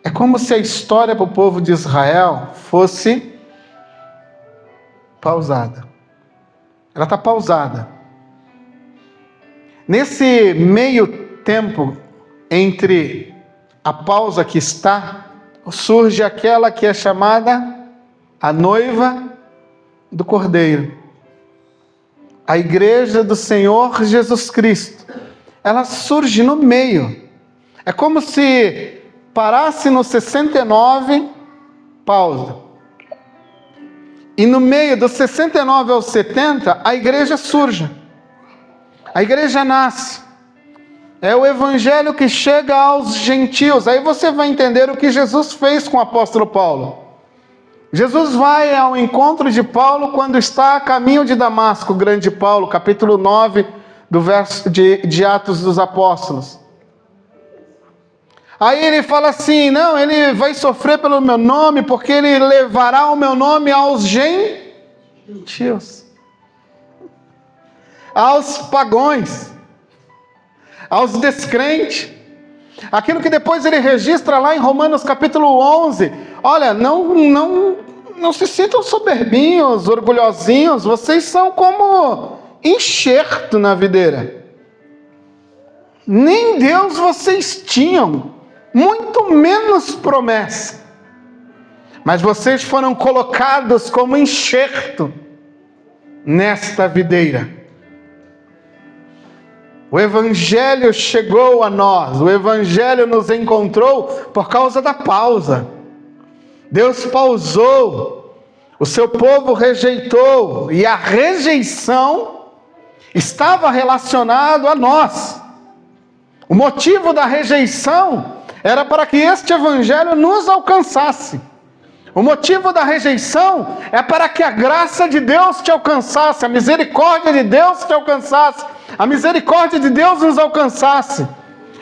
É como se a história para o povo de Israel fosse pausada. Ela está pausada. Nesse meio tempo entre a pausa que está, surge aquela que é chamada a noiva do Cordeiro. A igreja do Senhor Jesus Cristo. Ela surge no meio. É como se parasse no 69, pausa. E no meio dos 69 aos 70, a igreja surge. A igreja nasce. É o evangelho que chega aos gentios. Aí você vai entender o que Jesus fez com o apóstolo Paulo. Jesus vai ao encontro de Paulo quando está a caminho de Damasco, o grande Paulo, capítulo 9 do verso de Atos dos Apóstolos. Aí ele fala assim: não, ele vai sofrer pelo meu nome, porque ele levará o meu nome aos gentios, aos pagões, aos descrentes. Aquilo que depois ele registra lá em Romanos capítulo 11. Olha, não se sintam soberbinhos, orgulhosinhos, vocês são como enxerto na videira. Nem Deus vocês tinham, muito menos promessa. Mas vocês foram colocados como enxerto nesta videira. O Evangelho chegou a nós, o Evangelho nos encontrou por causa da pausa. Deus pausou, o seu povo rejeitou, e a rejeição estava relacionado a nós. O motivo da rejeição era para que este Evangelho nos alcançasse. O motivo da rejeição é para que a graça de Deus te alcançasse, a misericórdia de Deus te alcançasse, a misericórdia de Deus nos alcançasse,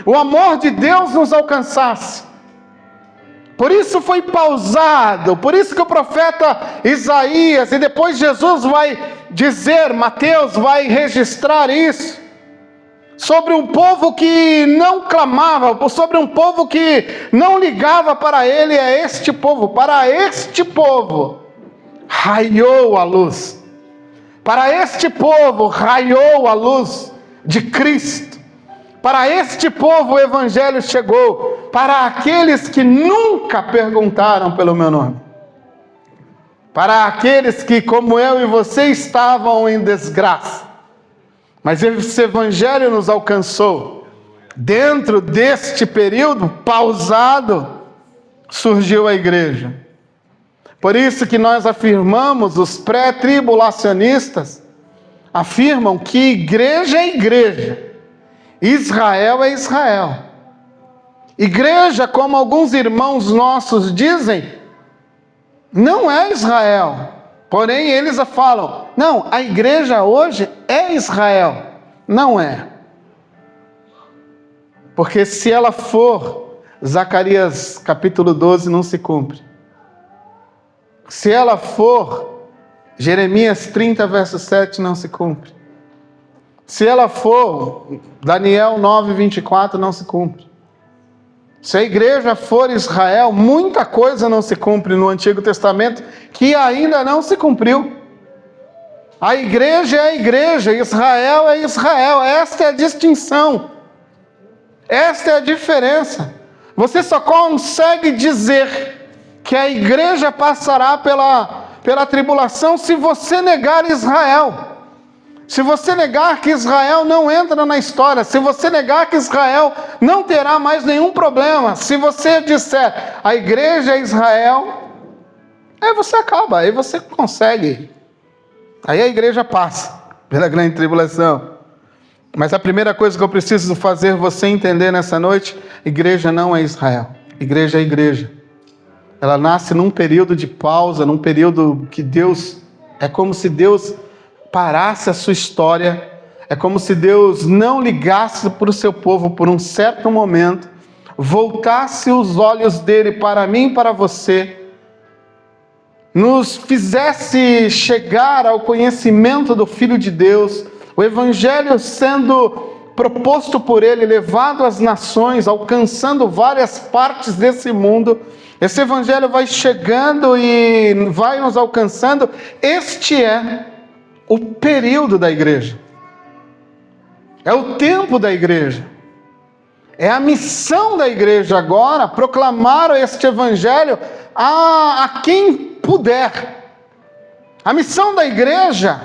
o amor de Deus nos alcançasse. Por isso foi pausado, por isso que o profeta Isaías, e depois Jesus vai dizer, Mateus vai registrar isso, sobre um povo que não clamava, sobre um povo que não ligava para ele, é este povo. Para este povo raiou a luz. Para este povo raiou a luz de Cristo. Para este povo o Evangelho chegou. Para aqueles que nunca perguntaram pelo meu nome. Para aqueles que, como eu e você, estavam em desgraça. Mas esse Evangelho nos alcançou. Dentro deste período pausado, surgiu a igreja. Por isso que nós afirmamos, os pré-tribulacionistas afirmam que igreja é igreja, Israel é Israel. Igreja, como alguns irmãos nossos dizem, não é Israel. Porém, eles falam, não, a igreja hoje é Israel. Não é. Porque se ela for, Zacarias capítulo 12 não se cumpre. Se ela for, Jeremias 30, verso 7 não se cumpre. Se ela for, Daniel 9, 24 não se cumpre. Se a igreja for Israel, muita coisa não se cumpre no Antigo Testamento que ainda não se cumpriu. A igreja é a igreja, Israel é Israel. Esta é a distinção. Esta é a diferença. Você só consegue dizer que a igreja passará pela tribulação se você negar Israel. Se você negar que Israel não entra na história, se você negar que Israel não terá mais nenhum problema, se você disser a igreja é Israel, aí você acaba, aí você consegue. Aí a igreja passa pela grande tribulação. Mas a primeira coisa que eu preciso fazer você entender nessa noite, igreja não é Israel, igreja é igreja. Ela nasce num período de pausa, num período que é como se Deus parasse a sua história, é como se Deus não ligasse para o seu povo por um certo momento, voltasse os olhos dele para mim e para você, nos fizesse chegar ao conhecimento do Filho de Deus, o Evangelho sendo proposto por ele, levado às nações, alcançando várias partes desse mundo. Esse Evangelho vai chegando e vai nos alcançando. Este é o período da igreja. É o tempo da igreja. É a missão da igreja agora, proclamar este Evangelho a quem puder. A missão da igreja,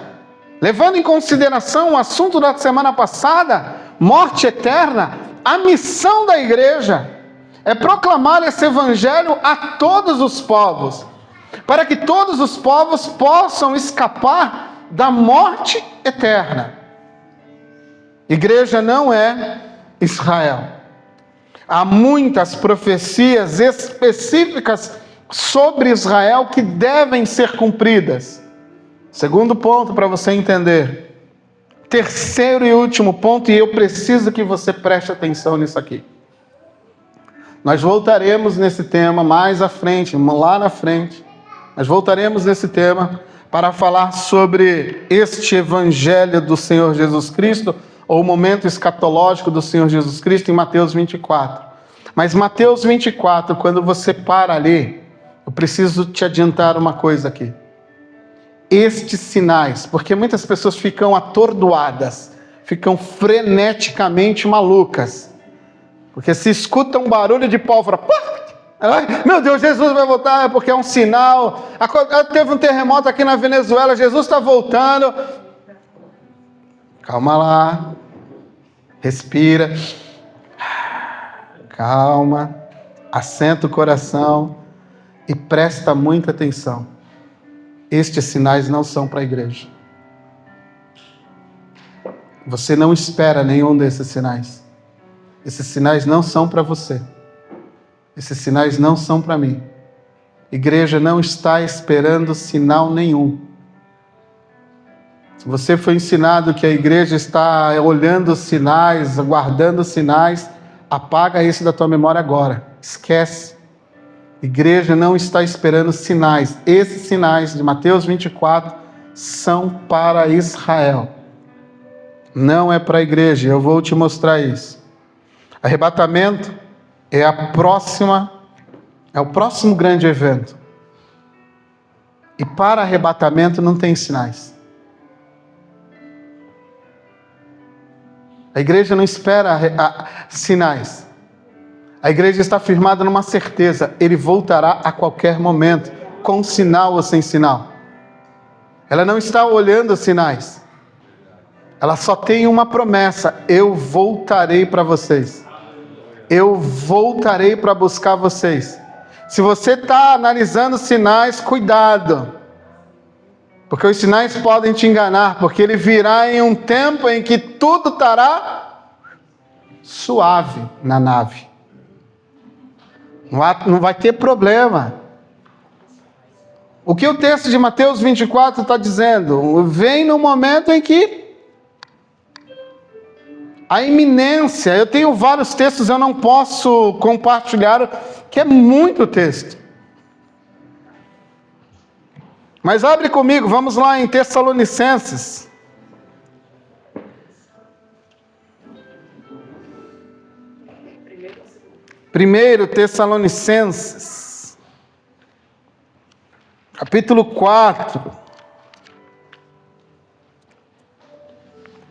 levando em consideração o assunto da semana passada, morte eterna, a missão da igreja é proclamar esse Evangelho a todos os povos, para que todos os povos possam escapar da morte eterna. Igreja não é Israel. Há muitas profecias específicas sobre Israel que devem ser cumpridas. Segundo ponto para você entender. Terceiro e último ponto, e eu preciso que você preste atenção nisso aqui. Nós voltaremos nesse tema mais à frente, lá na frente. Nós voltaremos nesse tema para falar sobre este Evangelho do Senhor Jesus Cristo, ou o momento escatológico do Senhor Jesus Cristo em Mateus 24. Mas Mateus 24, quando você para ali, eu preciso te adiantar uma coisa aqui. Estes sinais, porque muitas pessoas ficam atordoadas, ficam freneticamente malucas, porque se escuta um barulho de pólvora, meu Deus, Jesus vai voltar, porque é um sinal. Teve um terremoto aqui na Venezuela, Jesus está voltando. Calma lá. Respira. Calma. Assenta o coração e presta muita atenção. Estes sinais não são para a igreja. Você não espera nenhum desses sinais. Esses sinais não são para você. Esses sinais não são para mim. Igreja não está esperando sinal nenhum. Se você foi ensinado que a igreja está olhando os sinais, aguardando os sinais, apaga isso da tua memória agora. Esquece. Igreja não está esperando sinais. Esses sinais de Mateus 24 são para Israel. Não é para a igreja. Eu vou te mostrar isso. Arrebatamento é o próximo grande evento. E para arrebatamento não tem sinais. A igreja não espera sinais. A igreja está firmada numa certeza: Ele voltará a qualquer momento, com sinal ou sem sinal. Ela não está olhando sinais. Ela só tem uma promessa: eu voltarei para vocês. Eu voltarei para buscar vocês. Se você está analisando sinais, cuidado. Porque os sinais podem te enganar, porque ele virá em um tempo em que tudo estará suave na nave. Não vai ter problema. O que o texto de Mateus 24 está dizendo? Vem no momento em que a iminência, eu tenho vários textos, eu não posso compartilhar, que é muito texto. Mas abre comigo, vamos lá em Tessalonicenses. Primeiro Tessalonicenses, capítulo 4.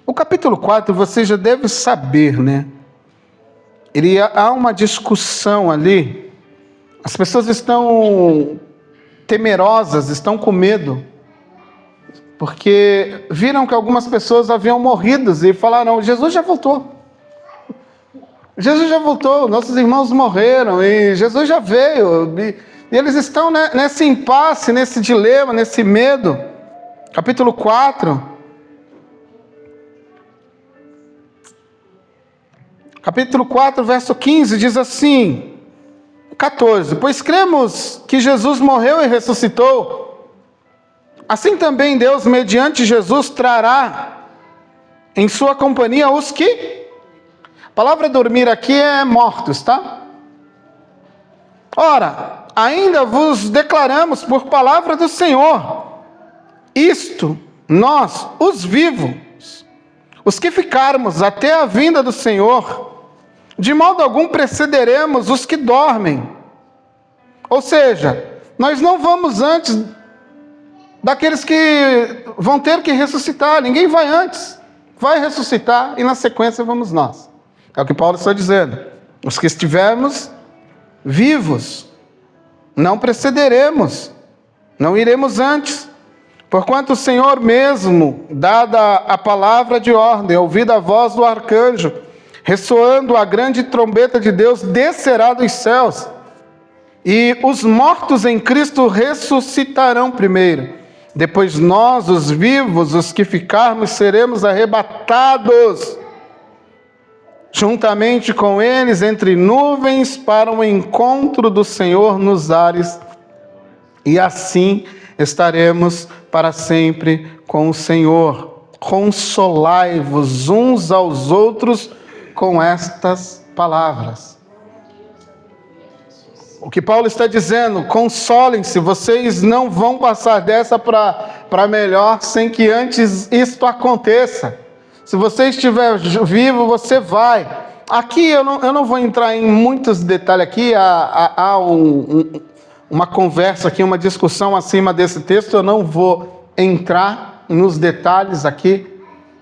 O capítulo 4 você já deve saber, né? Há uma discussão ali. As pessoas estão temerosas, estão com medo, porque viram que algumas pessoas haviam morrido e falaram: Jesus já voltou. Jesus já voltou, nossos irmãos morreram e Jesus já veio. E eles estão nesse impasse, nesse dilema, nesse medo. Capítulo 4. Capítulo 4, verso 15, diz assim... 14. Pois cremos que Jesus morreu e ressuscitou, assim também Deus, mediante Jesus, trará em sua companhia os que... A palavra dormir aqui é mortos, tá? Ora, ainda vos declaramos por palavra do Senhor, isto, nós, os vivos, os que ficarmos até a vinda do Senhor, de modo algum precederemos os que dormem. Ou seja, nós não vamos antes daqueles que vão ter que ressuscitar. Ninguém vai antes. Vai ressuscitar e na sequência vamos nós. É o que Paulo está dizendo. Os que estivermos vivos, não precederemos. Não iremos antes. Porquanto o Senhor mesmo, dada a palavra de ordem, ouvida a voz do arcanjo, ressoando a grande trombeta de Deus, descerá dos céus, e os mortos em Cristo ressuscitarão primeiro. Depois nós, os vivos, os que ficarmos, seremos arrebatados, juntamente com eles, entre nuvens, para o encontro do Senhor nos ares, e assim estaremos para sempre com o Senhor. Consolai-vos uns aos outros com estas palavras. O que Paulo está dizendo: consolem-se, vocês não vão passar dessa para melhor sem que antes isto aconteça. Se você estiver vivo, você vai. Aqui eu não vou entrar em muitos detalhes aqui, há uma conversa aqui, uma discussão acima desse texto, eu não vou entrar nos detalhes aqui.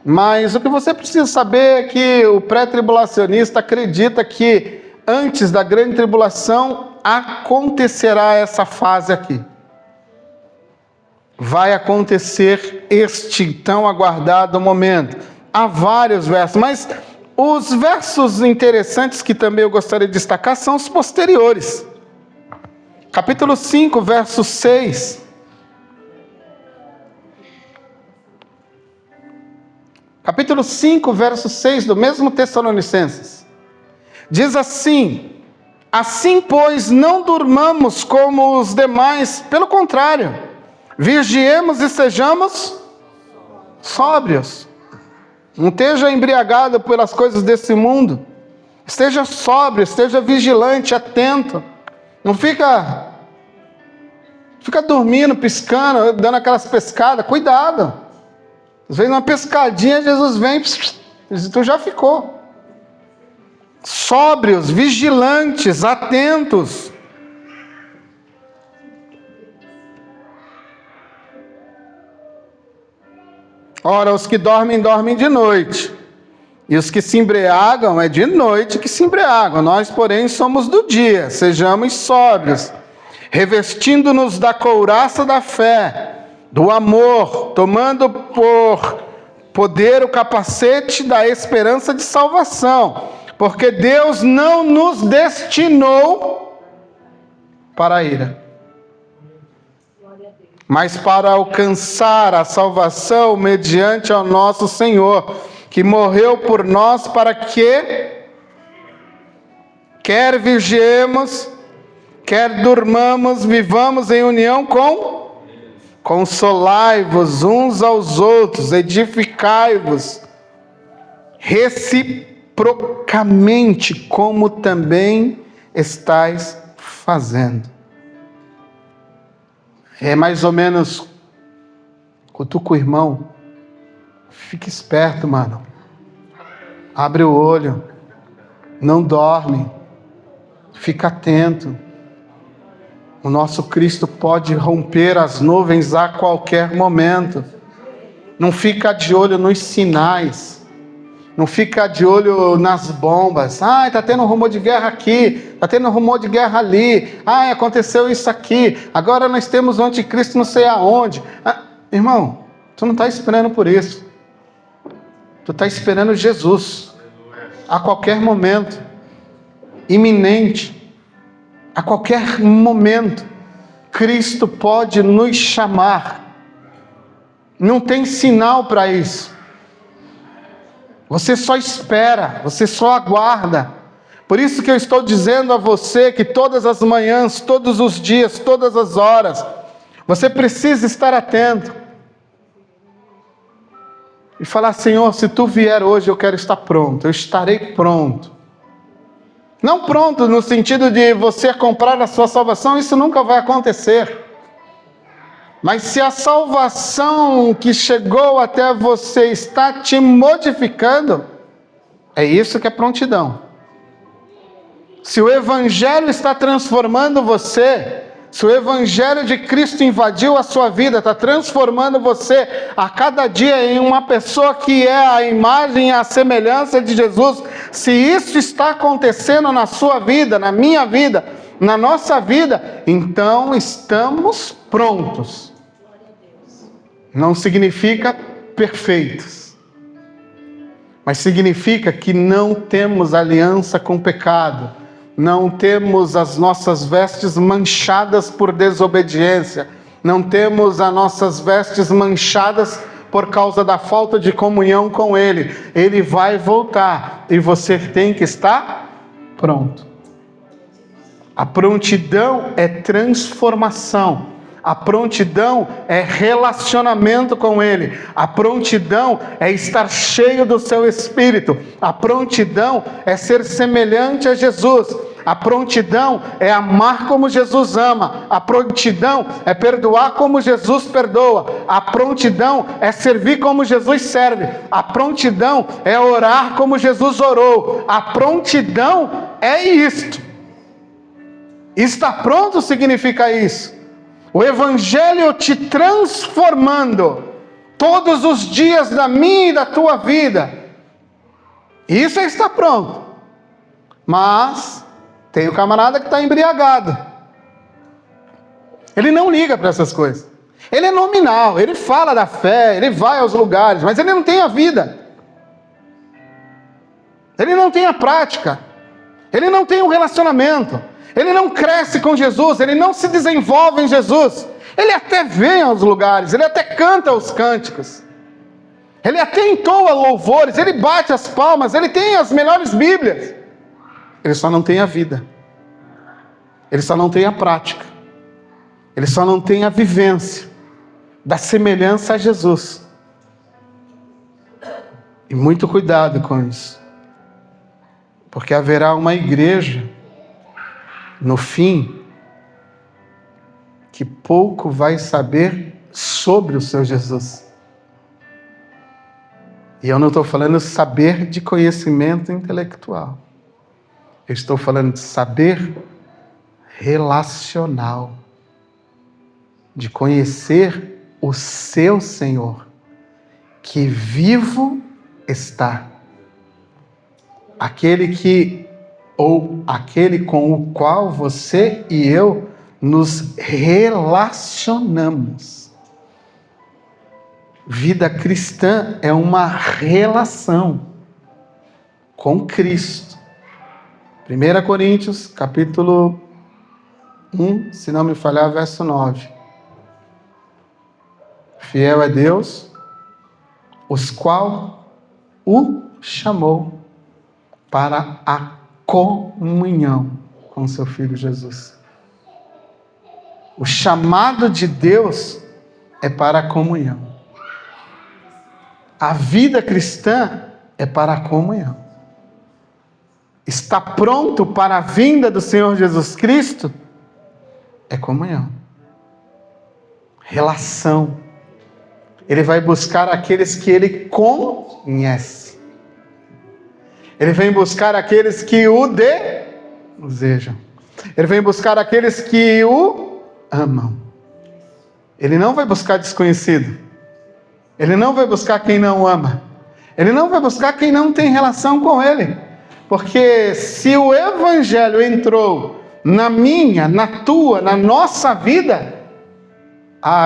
Mas o que você precisa saber é que o pré-tribulacionista acredita que antes da grande tribulação acontecerá essa fase aqui. Vai acontecer este tão aguardado momento. Há vários versos, mas Os versos interessantes que também eu gostaria de destacar são os posteriores. Capítulo 5, verso 6. Capítulo 5, verso 6 do mesmo Tessalonicenses. Diz assim: assim, pois, não durmamos como os demais, pelo contrário, vigiemos e sejamos sóbrios. Não esteja embriagado pelas coisas desse mundo. Esteja sóbrio, esteja vigilante, atento. Não fica dormindo, piscando, dando aquelas pescadas. Cuidado. Às vezes uma pescadinha, Jesus vem, tu já ficou. Sóbrios, vigilantes, atentos. Ora, os que dormem, dormem de noite. E os que se embriagam, é de noite que se embriagam. Nós, porém, somos do dia. Sejamos sóbrios, revestindo-nos da couraça da fé, do amor, tomando por poder o capacete da esperança de salvação. Porque Deus não nos destinou para a ira, mas para alcançar a salvação mediante ao nosso Senhor, que morreu por nós para que, quer vigiemos, quer durmamos, vivamos em união com, consolai-vos uns aos outros, edificai-vos reciprocamente, como também estáis fazendo. É mais ou menos, cutuca o irmão, fica esperto, mano. Abre o olho, não dorme, fica atento. O nosso Cristo pode romper as nuvens a qualquer momento. Não fica de olho nos sinais. Não fica de olho nas bombas. Ah, está tendo rumor de guerra aqui, está tendo rumor de guerra ali. Ah, aconteceu isso aqui. Agora nós temos o anticristo não sei aonde. Ah, irmão, tu não está esperando por isso. Tu está esperando Jesus. A qualquer momento. Iminente. A qualquer momento. Cristo pode nos chamar. Não tem sinal para isso. Você só espera, você só aguarda. Por isso que eu estou dizendo a você que todas as manhãs, todos os dias, todas as horas, você precisa estar atento. E falar: Senhor, se tu vier hoje, eu quero estar pronto, eu estarei pronto. Não pronto no sentido de você comprar a sua salvação, isso nunca vai acontecer. Mas se a salvação que chegou até você está te modificando, é isso que é prontidão. Se o Evangelho está transformando você, se o Evangelho de Cristo invadiu a sua vida, está transformando você a cada dia em uma pessoa que é a imagem e a semelhança de Jesus, se isso está acontecendo na sua vida, na minha vida, na nossa vida, então estamos prontos. Não significa perfeitos, mas significa que não temos aliança com o pecado, não temos as nossas vestes manchadas por desobediência, não temos as nossas vestes manchadas por causa da falta de comunhão com Ele. Ele vai voltar e você tem que estar pronto. A prontidão é transformação. A prontidão é relacionamento com Ele. A prontidão é estar cheio do seu Espírito. A prontidão é ser semelhante a Jesus. A prontidão é amar como Jesus ama. A prontidão é perdoar como Jesus perdoa. A prontidão é servir como Jesus serve. A prontidão é orar como Jesus orou. A prontidão é isto. Estar pronto significa isso. O Evangelho te transformando todos os dias da minha e da tua vida. Isso é estar pronto. Mas tem o camarada que está embriagado. Ele não liga para essas coisas. Ele é nominal, ele fala da fé, ele vai aos lugares, mas ele não tem a vida. tem a prática, ele não tem um relacionamento, ele não cresce com Jesus, ele não se desenvolve em Jesus. Ele até vem aos lugares, ele até canta os cânticos, ele até entoa louvores, ele bate as palmas, ele tem as melhores Bíblias. Ele só não tem a vida, ele só não tem a prática, ele só não tem a vivência da semelhança a Jesus. E muito cuidado com isso, porque haverá uma igreja no fim que pouco vai saber sobre o seu Jesus. E eu não estou falando saber de conhecimento intelectual. Eu estou falando de saber relacional. De conhecer o seu Senhor, que vivo está. Aquele com o qual você e eu nos relacionamos. Vida cristã é uma relação com Cristo. 1 Coríntios, capítulo 1, se não me falhar, verso 9. Fiel é Deus, os qual o chamou para a comunhão com seu Filho Jesus. O chamado de Deus é para a comunhão. A vida cristã é para a comunhão. Está pronto para a vinda do Senhor Jesus Cristo? É comunhão. Relação. Ele vai buscar aqueles que ele conhece. Ele vem buscar aqueles que o desejam. Ele vem buscar aqueles que o amam. Ele não vai buscar desconhecido. Ele não vai buscar quem não ama. Ele não vai buscar quem não tem relação com ele. Porque se o Evangelho entrou na minha, na tua, na nossa vida,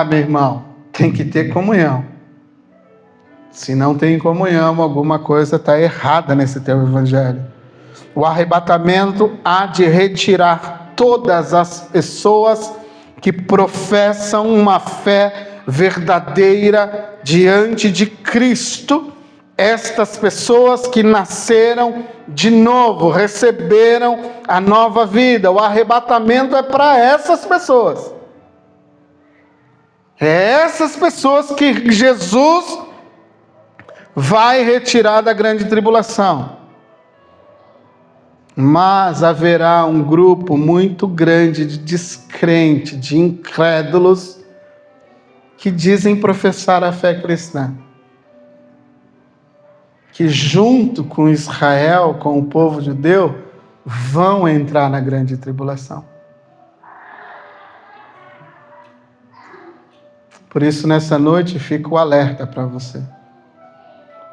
meu irmão, tem que ter comunhão. Se não tem comunhão, alguma coisa está errada nesse teu Evangelho. O arrebatamento há de retirar todas as pessoas que professam uma fé verdadeira diante de Cristo. Estas pessoas que nasceram de novo, receberam a nova vida. O arrebatamento é para essas pessoas. É essas pessoas que Jesus vai retirar da grande tribulação. Mas haverá um grupo muito grande de descrentes, de incrédulos, que dizem professar a fé cristã. Que junto com Israel, com o povo judeu, vão entrar na grande tribulação. Por isso, nessa noite, fica o alerta para você.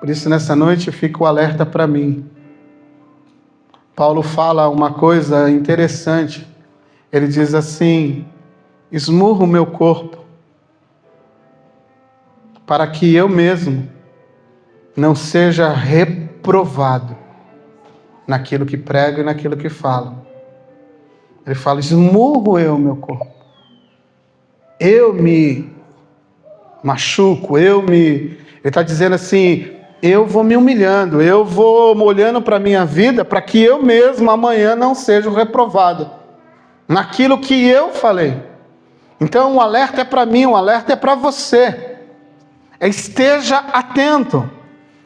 Por isso, nessa noite, fica o alerta para mim. Paulo fala uma coisa interessante. Ele diz assim: esmurro o meu corpo, para que eu mesmo não seja reprovado naquilo que prego e naquilo que falo. Ele fala: esmurro eu o meu corpo. Eu me machuco, Ele está dizendo assim: eu vou me humilhando, eu vou olhando para a minha vida, para que eu mesmo amanhã não seja reprovado naquilo que eu falei. Então o alerta é para mim, o alerta é para você. Esteja atento.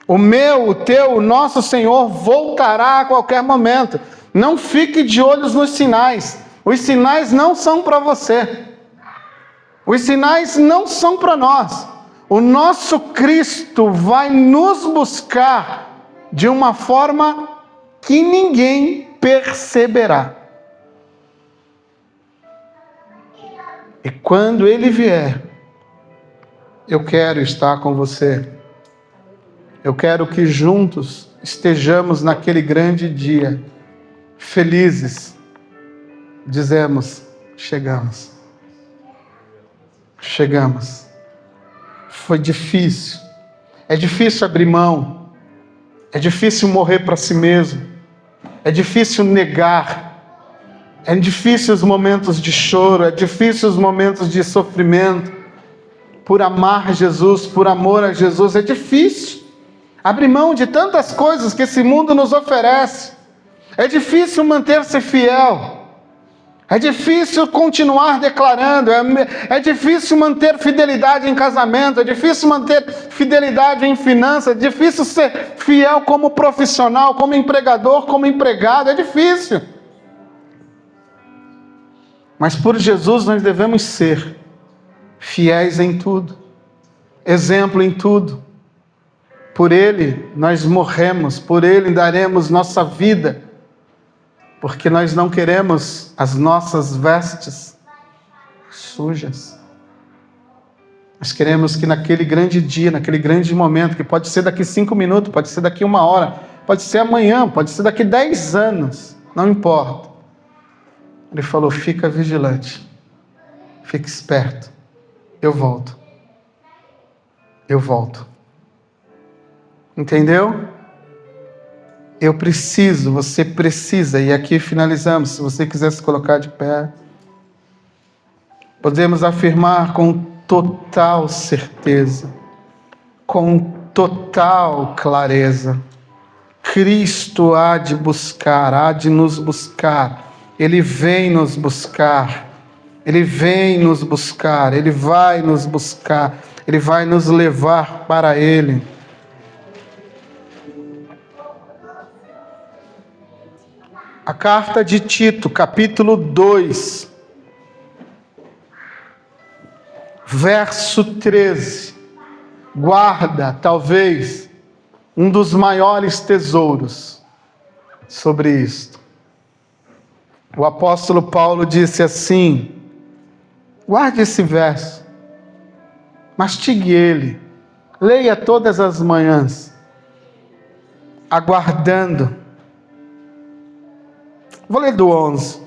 O meu, o teu, o nosso Senhor voltará a qualquer momento. Não fique de olhos nos sinais. Os sinais não são para você. Os sinais não são para nós. O nosso Cristo vai nos buscar de uma forma que ninguém perceberá. E quando Ele vier, eu quero estar com você. Eu quero que juntos estejamos naquele grande dia, felizes. Dizemos: chegamos. Chegamos. Foi difícil. É difícil abrir mão. É difícil morrer para si mesmo. é difícil negar, é difícil os momentos de choro, é difícil os momentos de sofrimento. Por amar Jesus, por amor a Jesus, é difícil abrir mão de tantas coisas que esse mundo nos oferece. É difícil manter-se fiel. É difícil continuar declarando, é difícil manter fidelidade em casamento, é difícil manter fidelidade em finanças, é difícil ser fiel como profissional, como empregador, como empregado, é difícil. Mas por Jesus nós devemos ser fiéis em tudo, exemplo em tudo. Por Ele nós morremos, por Ele daremos nossa vida, porque nós não queremos as nossas vestes sujas. Nós queremos que naquele grande dia, naquele grande momento, que pode ser daqui 5 minutos, pode ser daqui 1 hora, pode ser amanhã, pode ser daqui 10 anos, não importa. Ele falou, fica vigilante, fica esperto, eu volto. Eu volto. Entendeu? Eu preciso, você precisa, e aqui finalizamos, se você quiser se colocar de pé, podemos afirmar com total certeza, com total clareza, Cristo há de buscar, há de nos buscar, Ele vem nos buscar, Ele vem nos buscar, Ele vai nos buscar, Ele vai nos levar para Ele. A carta de Tito, capítulo 2, verso 13, guarda, talvez, um dos maiores tesouros sobre isto. O apóstolo Paulo disse assim, guarde esse verso, mastigue ele, leia todas as manhãs, aguardando. Vou ler do 11.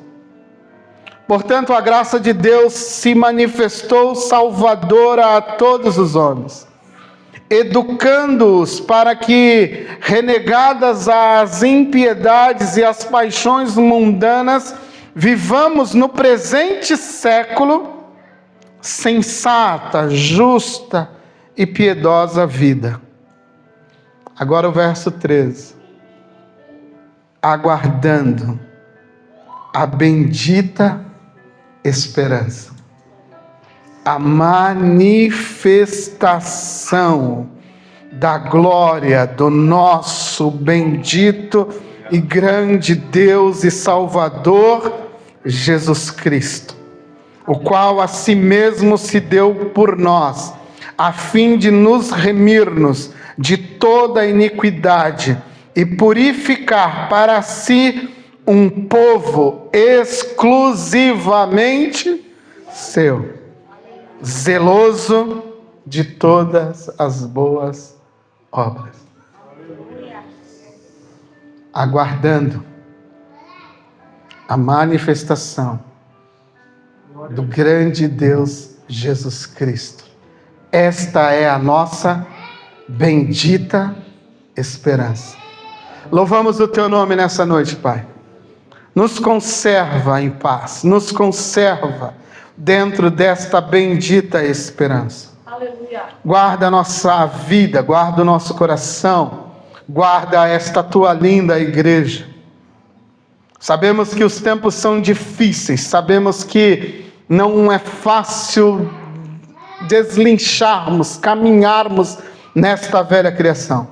Portanto, a graça de Deus se manifestou salvadora a todos os homens, educando-os para que, renegadas as impiedades e as paixões mundanas, vivamos no presente século sensata, justa e piedosa vida. Agora o verso 13. Aguardando a bendita esperança, a manifestação da glória do nosso bendito e grande Deus e Salvador, Jesus Cristo, o qual a si mesmo se deu por nós, a fim de nos remir-nos de toda iniquidade e purificar para si um povo exclusivamente seu, zeloso de todas as boas obras. Aguardando a manifestação do grande Deus Jesus Cristo. Esta é a nossa bendita esperança. Louvamos o Teu nome nessa noite, Pai. Nos conserva em paz, nos conserva dentro desta bendita esperança. Aleluia. Guarda a nossa vida, guarda o nosso coração, guarda esta Tua linda igreja. Sabemos que os tempos são difíceis, sabemos que não é fácil deslincharmos, caminharmos nesta velha criação,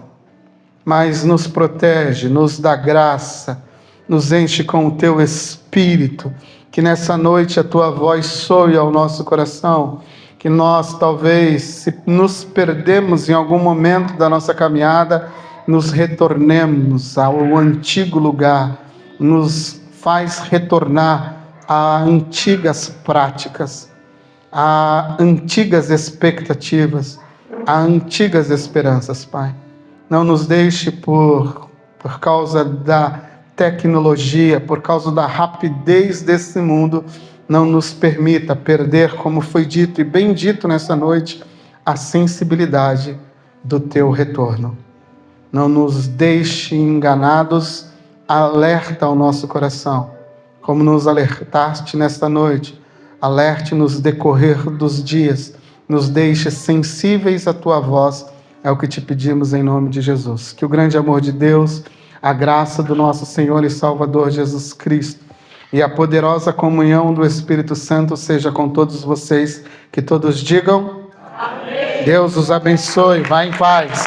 mas nos protege, nos dá graça, nos enche com o Teu Espírito, que nessa noite a Tua voz soe ao nosso coração, que nós talvez, se nos perdemos em algum momento da nossa caminhada, nos retornemos ao antigo lugar, nos faz retornar a antigas práticas, a antigas expectativas, a antigas esperanças, Pai. Não nos deixe por causa da tecnologia, por causa da rapidez desse mundo, não nos permita perder, como foi dito e bem dito nessa noite, a sensibilidade do Teu retorno. Não nos deixe enganados alerta ao nosso coração, como nos alertaste nesta noite. Alerte nos decorrer dos dias, nos deixe sensíveis à tua voz, é o que te pedimos em nome de Jesus. Que o grande amor de Deus, a graça do nosso Senhor e Salvador Jesus Cristo e a poderosa comunhão do Espírito Santo seja com todos vocês, que todos digam amém. Deus os abençoe, vá em paz.